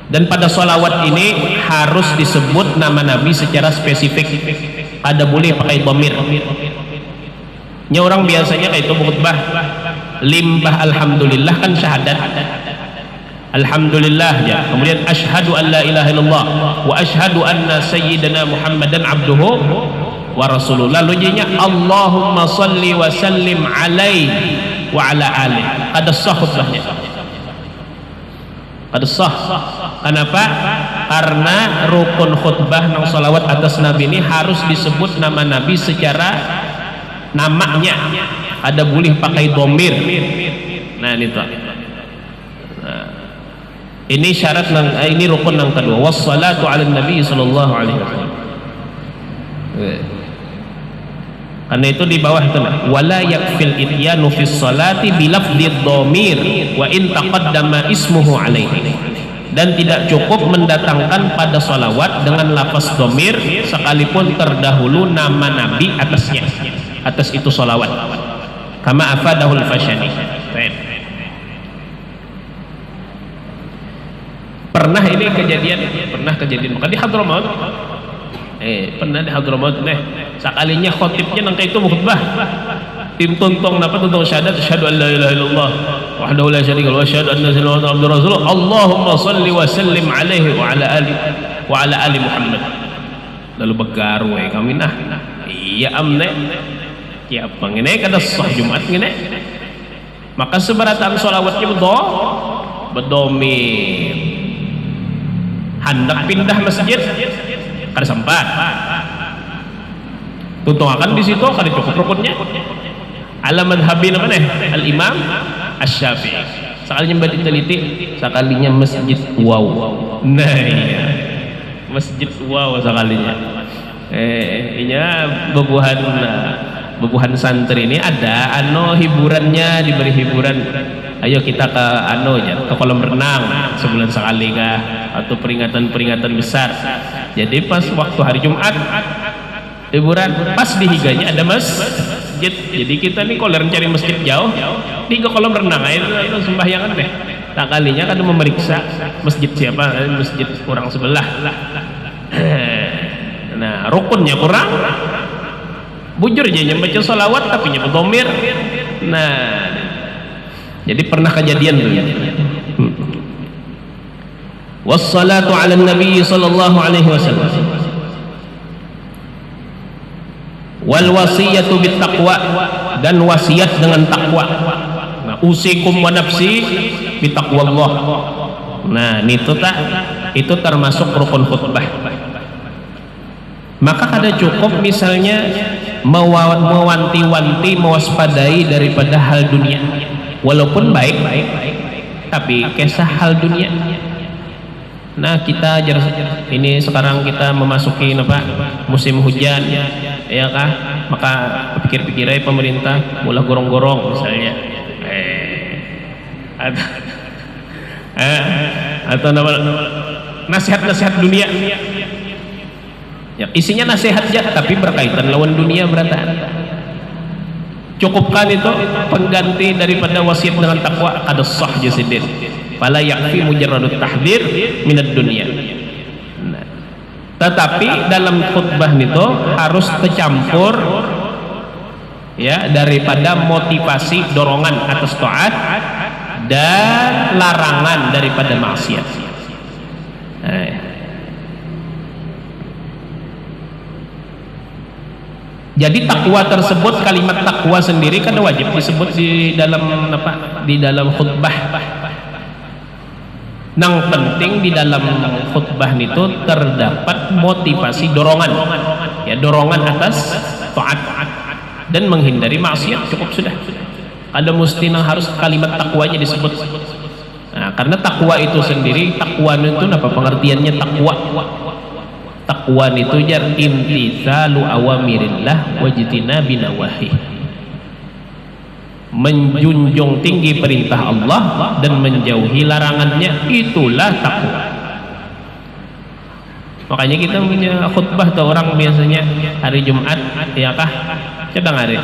Dan pada salawat ini harus disebut nama Nabi secara spesifik, ada boleh pakai dhamir. Nya orang biasanya kayak itu khutbah limbah alhamdulillah kan syahadat, alhamdulillah ya, kemudian asyhadu an la ilaha illallah wa asyhadu anna sayyidana Muhammadan abduhu wa rasuluh, lalu jadinya Allahumma salli wa sallim alaihi wa ala alihi. Ada sah khutbahnya, ada sah. Kenapa? Karena rukun khutbah nang salawat atas Nabi ini harus disebut nama Nabi secara namanya, ada boleh pakai dhamir. Nah, ini tuh. Ini syarat ini rukun yang kedua, wassalatu ala nabi sallallahu alaihi wasallam. Karena itu di bawah itu wala yakfil ityanu fis salati bi lafdhi dhamir wa in taqaddama ismuhu alaihi, dan tidak cukup mendatangkan pada salawat dengan lafaz dhamir sekalipun terdahulu nama Nabi atasnya, atas itu salawat, kama afadahul Fashani. Pernah ini kejadian, maka di Hadramaut, pernah di Hadramaut sekalinya khotibnya nang itu khutbah tim tuntong napa tuntong syahadat, asyhadu an la ilaha illallah wahdahu la syarika lahu wa asyhadu anna sayyidina abdur rasul, Allahumma salli wa sallim alaihi wa ala ali Muhammad. Lalu begaru kami nah iya amne ya apa ngene kada sah Jumat ngene, maka sebaratan sholawatnya bedomir, hendak pindah masjid kada sempat, tuntung akan di situ kada cukup rukunnya. Ala madhabi apa nih? Al Imam Asy-Syafi'i. Sekalinya mbak teliti, sekalinya masjid wow. Nah iya. masjid wow sekalinya. Inya bebuhan santri ini ada hiburannya, diberi hiburan. Ayo kita ke ke kolam renang sebulan sekali kah, atau peringatan besar. Jadi pas waktu hari Jumat hiburan, pas di higanya ada masjid. Jadi kita nih kalau cari masjid jauh, di ke kolam renang itu sembahyangan deh. Tak kalinya kan memeriksa masjid siapa, masjid orang sebelah. Nah, rukunnya kurang. Bujur aja baca sholawat tapi nyebut domir. Nah, jadi pernah kejadian tuh. Wassalatu ala nabi sallallahu alaihi wasallam. Wal wasiyatu bit taqwa, dan wasiat dengan takwa. Nah, usikum wa nafsi bit taqwallah. Nah, itu termasuk rukun khutbah. Maka kada cukup misalnya mewanti-wanti, mewaspadai daripada hal dunia, walaupun baik, tapi kisah hal dunia. Nah, kita ini sekarang kita memasuki musim hujan, ya kah? Maka pikir-pikir pemerintah mulai gorong-gorong misalnya, atau nasihat-nasihat dunia. Ya, isinya nasihat aja tapi berkaitan lawan dunia beratan. Cukupkan itu pengganti daripada wasiat dengan takwa, kada sah jasidin. Fala yakfi mujarradut tahdzir minad dunya. Nah, tetapi dalam khutbah itu harus tercampur ya daripada motivasi dorongan atas taat dan larangan daripada maksiat. Nah, jadi takwa tersebut, kalimat takwa sendiri kan wajib disebut di dalam khutbah. Nang penting di dalam khutbah itu terdapat motivasi dorongan, ya dorongan atas taat dan menghindari maksiat, cukup sudah. Ada mesti harus kalimat takwanya disebut. Nah, karena takwa itu sendiri, takwa itu apa pengertiannya takwa? Takwa itu jar imtitsalu awamirillah wajtinabi nawahi, menjunjung tinggi perintah Allah dan menjauhi larangannya, itulah takwa. Makanya kita punya khutbah tuh orang biasanya hari Jumat, ya kah? Sedang hari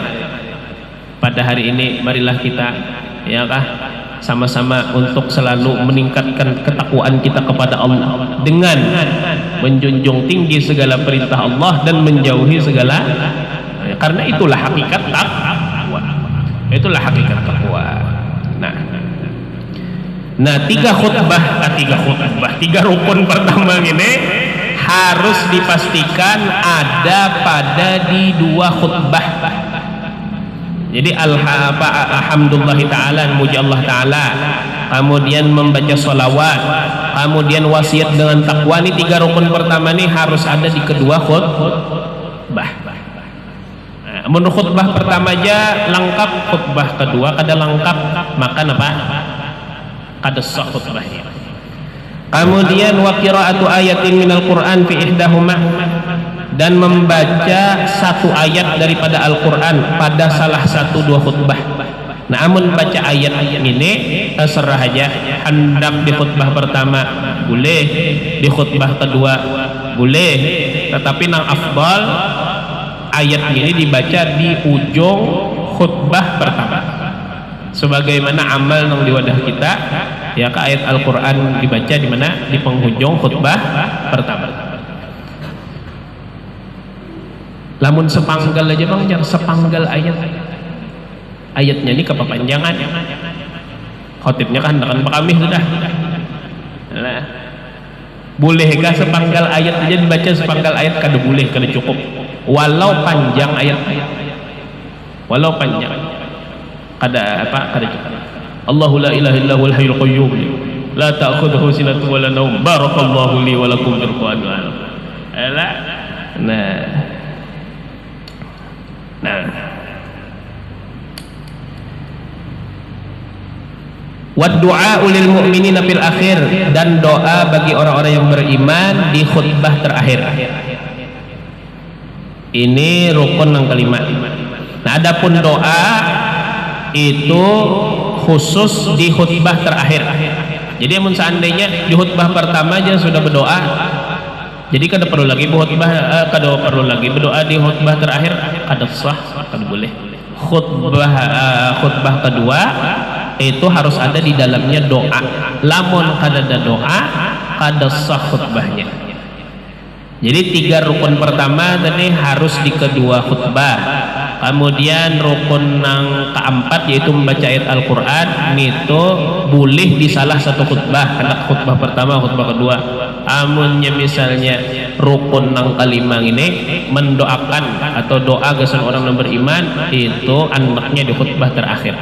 pada hari ini marilah kita, ya kah, sama-sama untuk selalu meningkatkan ketakwaan kita kepada Allah dengan menjunjung tinggi segala perintah Allah dan menjauhi segala, karena itulah hakikat takwa. Itulah hakikat takwa. Nah, tiga rukun pertama ini harus dipastikan ada pada di dua khutbah. Jadi alhamdulillah ta'ala, muji Allah ta'ala, kemudian membaca sholawat, kemudian wasiat dengan takwa. Ini tiga rukun pertama ini harus ada di kedua khutbah. Menurut khutbah pertama aja lengkap, khutbah kedua kada lengkap, maka kada sah khutbahnya. Kemudian wa qira'atu ayatin minal Qur'an fi ihdahuma, dan membaca satu ayat daripada Al-Quran pada salah satu dua khutbah. Nah, amun baca ayat ini terserah aja, hendak di khutbah pertama boleh, di khutbah kedua boleh, tetapi nang afdal ayat ini dibaca di ujung khutbah pertama, sebagaimana amal nang di wadah kita, ya ke ayat Al-Quran dibaca di mana, di penghujung khutbah pertama. Lamun sepanggal aja bang, jangan sepanggal ayatnya ini kepanjangan, khotibnya kan hendakan pakamih sudah. Nah, bolehkah sepanggal ayat aja dibaca, sepanggal ayat kada boleh, kada cukup, walau panjang ayat, walau panjang kada cukup. Allahu la ilaha illa huwal hayyul qayyum la ta'khudhuhu sinatun wa la naum barakallahu li wa lakum fil Qur'an. Wa du'a lil mu'minina fil akhir, dan doa bagi orang-orang yang beriman di khutbah terakhir. Ini rukun yang kelima. Nah, adapun doa itu khusus di khutbah terakhir. Jadi amun seandainya di khutbah pertama aja sudah berdoa, jadi kada perlu lagi kada perlu lagi berdoa di khutbah terakhir, kada sah, kada boleh. Khutbah kedua itu harus ada di dalamnya doa. Lamun kada ada doa, kada sah khutbahnya. Jadi 3 rukun pertama tadi harus di kedua khutbah. Kemudian rukun yang keempat yaitu membaca ayat Al-Quran itu boleh di salah satu khutbah, hendak khutbah pertama, khutbah kedua. Amunnya misalnya rukun yang kelima ini mendoakan atau doa kesan orang yang beriman, itu anaknya di khutbah terakhir.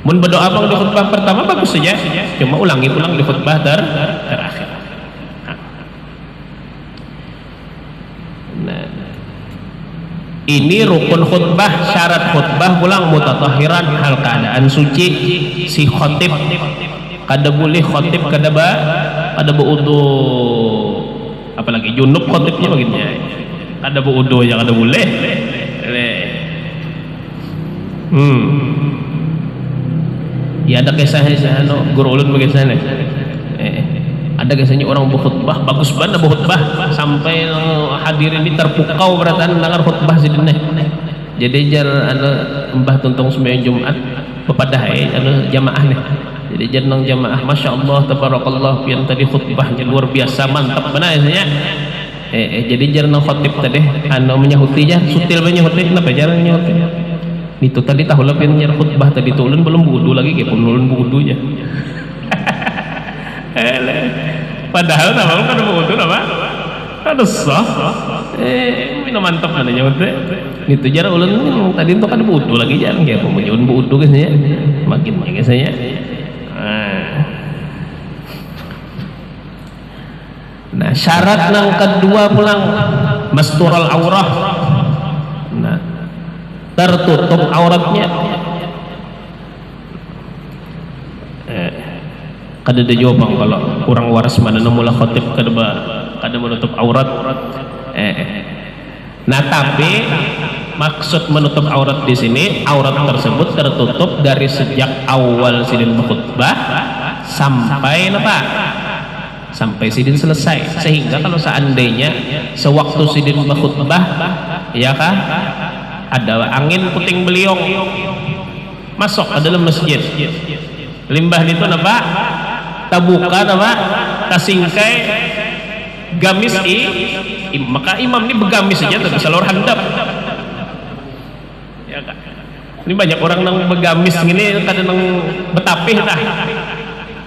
Mun berdoa bang di khutbah pertama bagus saja, cuma ulangi pulang di khutbah terakhir. Nah, ini rukun khutbah, syarat khutbah pulang mutatahhiran, hal keadaan suci si khotib. Kada boleh khotib kada berudu, apalagi junub khotibnya begini. Kada berudu ya kada boleh. Ya ada kisahnya guru ulun bagaimana? Ada kisahnya orang berkhutbah bagus banget berkhutbah sampai hadirin ini terpukau beratan dengar khutbah sidinnya. Jadi jar mbah tuntung sembahyang Jumat pepadah jamaah nih. Jadi jar nang jamaah, masya Allah tabarakallah pian tadi khutbahnya luar biasa mantap benar ya. Jadi jar nang khotib tadi menyahuti aja sutil banyak khotib kenapa jarang nyahuti. Itu tadi tahu lah pian jar khutbah tadi tuh ulun belum wudu lagi kayak ulun wudu aja. Padahal nama kan mau wudu apa? Ada sah. Minum mantap mana nyawa teh. Itu jarang ulun tadi itu kan wudu lagi jarang kayak mau nyuwun wudu guysnya. Makin guysnya. Nah, syarat yang kedua pulang masturul aurah. Nah, tertutup auratnya. Kada ada jawaban kalau kurang waras mana mula khotib kada menutup aurat. Nah, tapi maksud menutup aurat di sini, aurat tersebut tertutup dari sejak awal sidin berkhutbah sampai apa? Sampai sidin selesai. Sehingga kalau seandainya sewaktu sidin berkhutbah, ya kah? Ada angin puting beliung masuk ke dalam masjid. Limbah itu apa? Tabuka apa? Tasingkai gamis maka imam ini begamis saja tapi salur handap. Ya kan? Ini banyak orang yang begamis gini kadang nang betapih dah.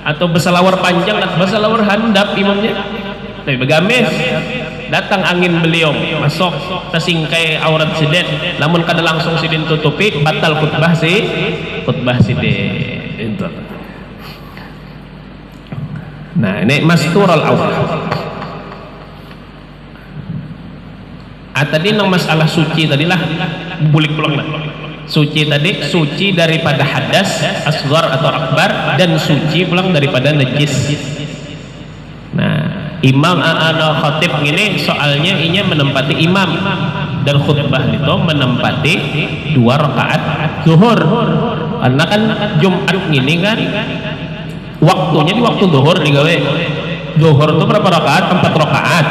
Atau bersalawar panjang atau bersalawar handap imamnya. Tapi begamis. Datang angin beliung masuk tasingkai aurat sidin. Namun kada langsung sidin tutupi batal khutbah sidin. Itu. Nah, ini masturul aurat. Tadi nang masalah suci tadilah bulik pulang lah. Suci tadi suci daripada hadas asghar atau akbar dan suci pulang daripada najis. Nah, imam khatib ini soalnya inya menempati imam dan khutbah itu menempati 2 rakaat zuhur. Karena kan Jumat ini kan waktunya di waktu zuhur digawe. Zuhur itu berapa rakaat? 4 rakaat.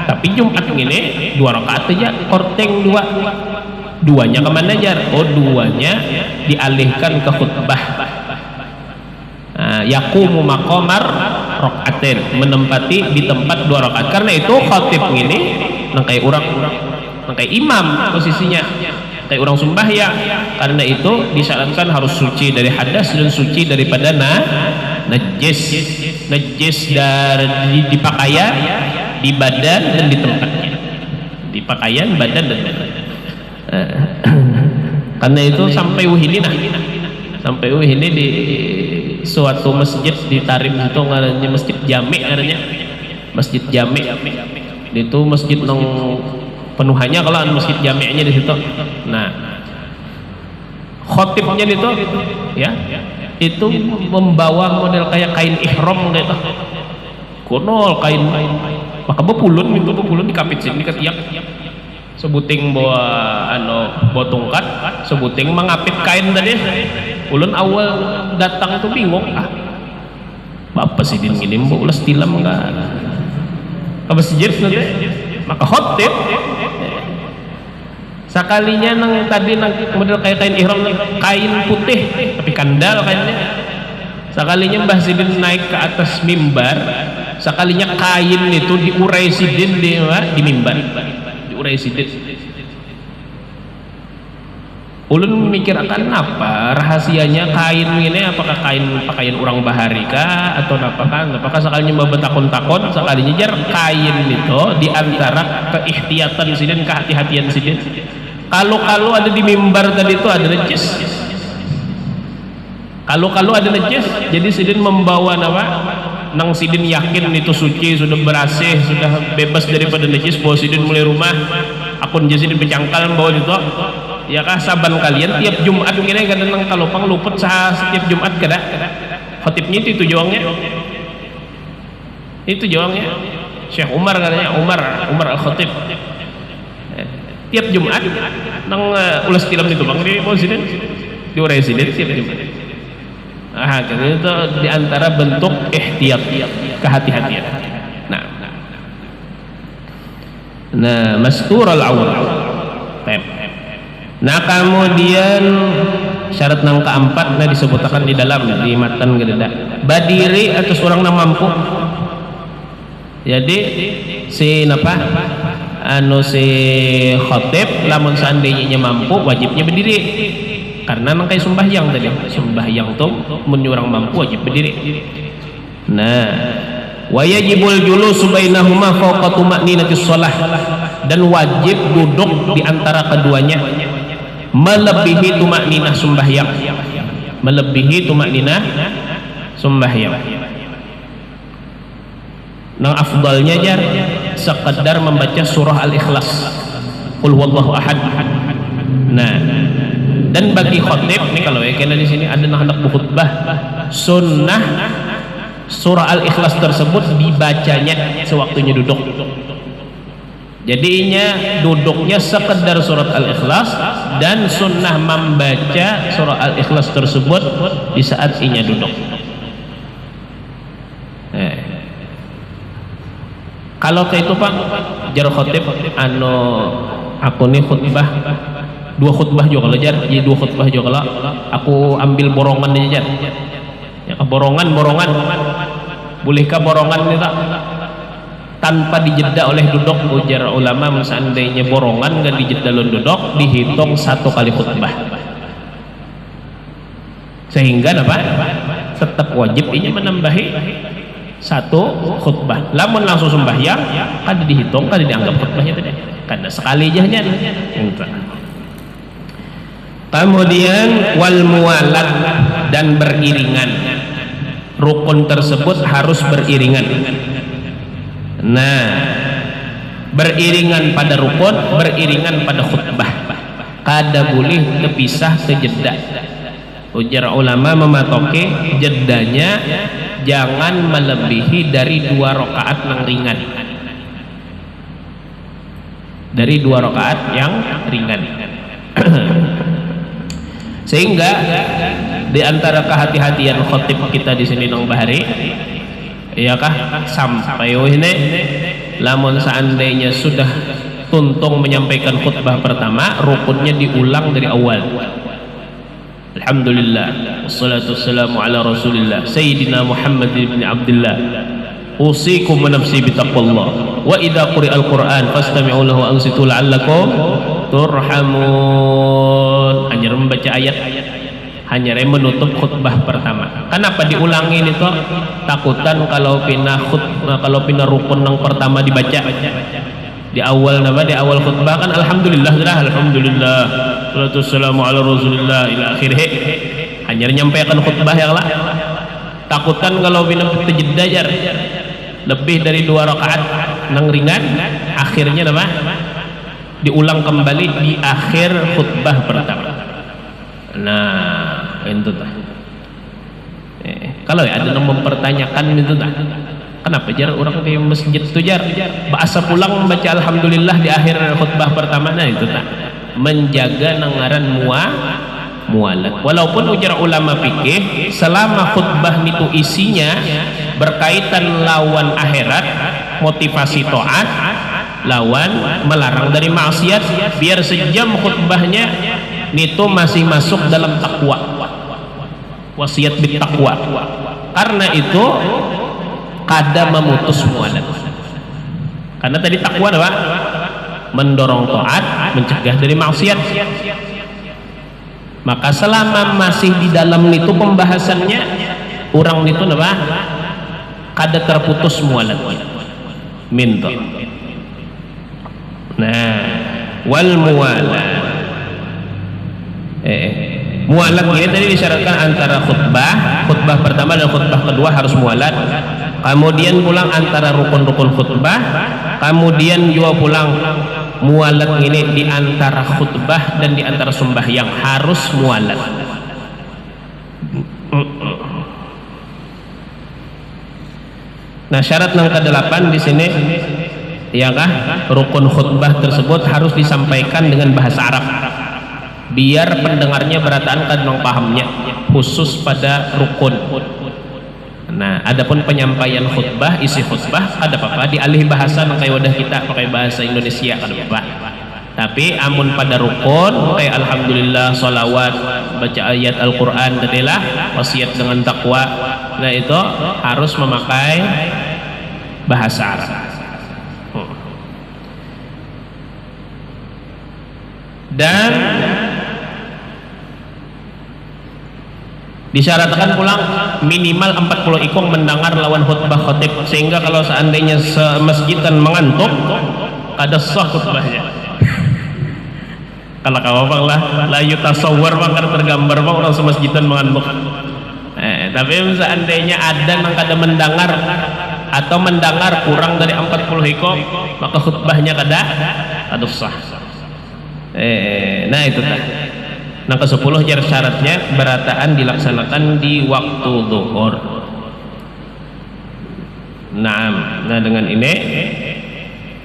Tapi Jumat ini 2 rakaat aja, korteng 2. Duanya kemana jar? Oh, 2-nya dialihkan ke khutbah. Yaqumu maqamar rakaatin, menempati di tempat 2 rakaat. Karena itu khatib ini nang kayak orang nang kayak imam posisinya. Kayak orang sembahyang. Karena itu disyaratkan harus suci dari hadas dan suci daripada najis dari di pakaian, di badan dan di tempatnya. Di pakaian, badan dan badan. Karena itu sampai ini di suatu masjid di Tarim itu ngarannya Masjid Jami, Masjid Jami. Itu masjid nang penuhannya kalau masjid jami'nya di situ. Nah, khotibnya itu ya itu membawa model kayak kain ihram gitu, kunol kain, maka bepulun itu bepulun dikapit sini ketiak, sebuting bawa bawa tongkat, sebuting mengapit kain tadi. Ulun awal datang itu bingung, bapak sidin gini mbok ulas tilam enggak ke masjid nanti, maka khotib sekalinya nang tadi nang model kayak kain ihram, kain putih tapi kandal kainnya. Sekalinya Mbah Sidin naik ke atas mimbar, sekalinya kain itu diurai Sidin di mimbar, diurai Sidin. Ulun mikir akan apa rahasianya kain ini, apakah kain pakaian orang bahari kah atau apakah sekalinya Mbah takon-takon, sekalinya jar kain itu diantara keihtiyatan Sidin, kehati-hatian Sidin. Kalau ada di mimbar tadi itu ada najis. Kalau ada najis, jadi Sidin membawa nang Sidin yakin itu suci, sudah bersih, sudah bebas daripada najis, bawa Sidin mulai rumah, akun Sidin bercangkal bawa itu. Ya kah saban kalian tiap Jumat gini kadang nang kalopang luput setiap Jumat kada. Khotibnya itu juangnya. Itu juangnya. Syekh Umar katanya, Umar al-Khatib. Tiap Jumat nang ulas tilam itu Bang di Sidin, diurai Sidin tiap Jumat. Itu diantara bentuk ihtiyat, kehati-hatian. Nah, masturul aurat. Nah, kemudian syarat nang keempat disebutkan di dalam di matan gededa badiri atau seorang yang mampu. Jadi si si khotib lamun seandainya mampu wajibnya berdiri, karena nang kayak sembahyang tadi, sembahyang tuh menyurang mampu wajib berdiri. Nah, wa yajibul julusu bainahuma fawqa tuma'ninatis shalah, dan wajib duduk di antara keduanya melebihi tumakninah sembahyang, melebihi tumakninah sembahyang. Nang afdalnya jar sekedar membaca surah Al-Ikhlas, qul huwallahu ahad. Nah, dan bagi khotib nih, kalau di sini ada anak khutbah, sunnah surah Al-Ikhlas tersebut dibacanya sewaktunya duduk. Jadinya duduknya sekedar surat Al-Ikhlas, dan sunnah membaca surah Al-Ikhlas tersebut di saat inya duduk. Kalau kayak itu Pak jar khotib aku nih khutbah dua khutbah juga kalau jar, jadi dua khutbah juga kalau aku ambil borongan aja jar, ya borongan bolehkah borongan ini tak tanpa dijeda oleh duduk? Ujar ulama seandainya borongan gak dijeda oleh duduk dihitung satu kali khutbah, sehingga tetap wajib ini menambahi satu khutbah. Lamun langsung sembahyang kada dihitung, kada dianggap khutbahnya tadi, karena sekali jahnya. Kemudian wal muwalat, dan beriringan, rukun tersebut harus beriringan. Nah, beriringan pada rukun, beriringan pada khutbah, kada boleh terpisah sejeda. Ujar ulama mematoki jedanya jangan melebihi dari 2 rakaat yang ringan, dari 2 rakaat yang ringan. Sehingga di antara kehati-hatian khotib kita di sini nang bahari, iyakah sampai ini lamun seandainya sudah tuntung menyampaikan khutbah pertama, rukunnya diulang dari awal. Alhamdulillah wassalatu wassalamu ala rasulillah sayyidina Muhammad ibn Abdullah usikum wa nafsi bitaqwallah wa idha quri'al quran fastami'u lahu wa ansitu la'allakum turhamun. Hanya membaca ayat, hanya menutup khutbah pertama. Kenapa diulangi itu? Takutan kalau pina rukun yang pertama dibaca di awal di awal khutbah kan alhamdulillah salatu wassalamu ala rasulillah ila akhirih, hanya menyampaikan khutbah yang lah. Takutan kalau pina terjeda lebih dari 2 rakaat nang ringan, akhirnya diulang kembali di akhir khutbah pertama. Nah, itu Kalau ada yang mempertanyakan itu tak, kenapa jar orang di masjid itu jar bahasa pulang membaca alhamdulillah di akhir khutbah pertama, nah itu tak menjaga nangaran mualat. Walaupun ujar ulama fikih selama khutbah itu isinya berkaitan lawan akhirat, motivasi taat, lawan melarang dari maksiat, biar sejam khutbahnya itu masih masuk dalam takwa, wasiat bittaqwa. Karena itu kada memutus mualat. Karena tadi takwa apa? Mendorong taat, mencegah dari maksiat. Maka selama masih di dalam itu pembahasannya, orang itu apa? Kada terputus mualatnya. Minta. Nah, wal mualat. Mualat ini tadi disyaratkan antara khutbah pertama dan khutbah kedua harus mualat. Kemudian pulang antara rukun-rukun khutbah, kemudian juga pulang mualat ini di antara khutbah dan di antara sembahyang harus mualat. Nah, syarat yang ke-8 di sini ya kah, rukun khutbah tersebut harus disampaikan dengan bahasa Arab, biar pendengarnya berataan kan pahamnya, khusus pada rukun. Nah, adapun penyampaian khutbah, isi khutbah ada apa-apa dialih bahasa kayak wadah kita pakai bahasa Indonesia kan apa. Tapi amun pada rukun kayak alhamdulillah, sholawat, baca ayat Al-Qur'an tadilah, wasiat dengan takwa, nah itu harus memakai bahasa Arab. Dan disyaratkan pulang minimal 40 ikung mendengar lawan khutbah khatib, sehingga kalau seandainya semasjidan mengantuk kada sah khutbahnya. Kalau kau bang lah la yutasawwar bang, karena tergambar bang orang semasjidan mengantuk. Tapi seandainya ada yang kada mendengar atau mendengar kurang dari 40 ikung, maka khutbahnya kada sah. Nah itu kan. Nah, ke-10 jar syaratnya berataan dilaksanakan di waktu zuhur. Nah dengan ini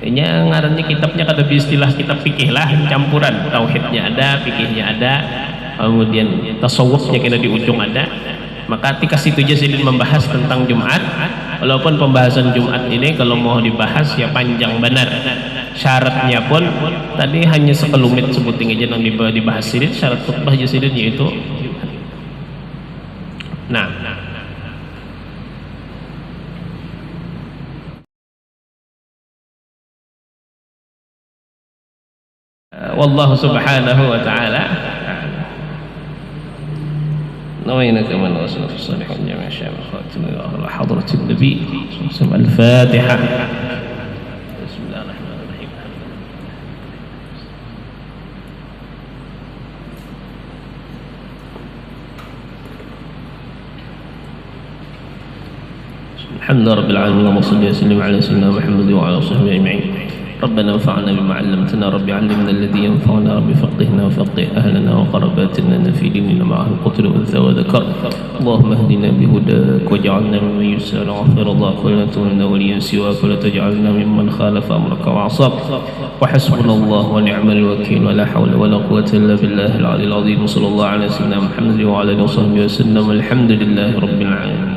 ngarannya kitabnya kada istilah kitab fikih lah, campuran tauhidnya ada, fikihnya ada, kemudian tasawufnya kena di ujung ada. Maka ketika situ aja saya membahas tentang Jumat, walaupun pembahasan Jumat ini kalau mau dibahas ya panjang benar. Syaratnya pun tadi hanya sekelumit sebuting aja yang dibahas ini, syarat khutbah jasidin yaitu nah wallahu subhanahu wa ta'ala نوينا كما نوصل في الصالحين جميع الشام خاتم الله حضرة النبي الفاتحة. بسم الله الرحمن الرحيم. الحمد لله رب العالمين، اللهم صل وسلم على سيدنا محمد وعلى صحبه اجمعين. ربنا انفعنا بما علمتنا، رب علمنا الذي ينفعنا، رب فقهنا وفقه اهلنا وقرباتنا في ديننا مع القتل والانثى وذكر. اللهم اهدنا بهداك واجعلنا ممن يسال غفر الله، ولا تولنا وليا سواك، ولا تجعلنا ممن خالف امرك وعصاك. وحسبنا الله ونعم الوكيل، ولا حول ولا قوه الا بالله العلي العظيم. وصلى الله على سيدنا محمد وعلى اله وصحبه وسلم. الحمد لله رب العالمين.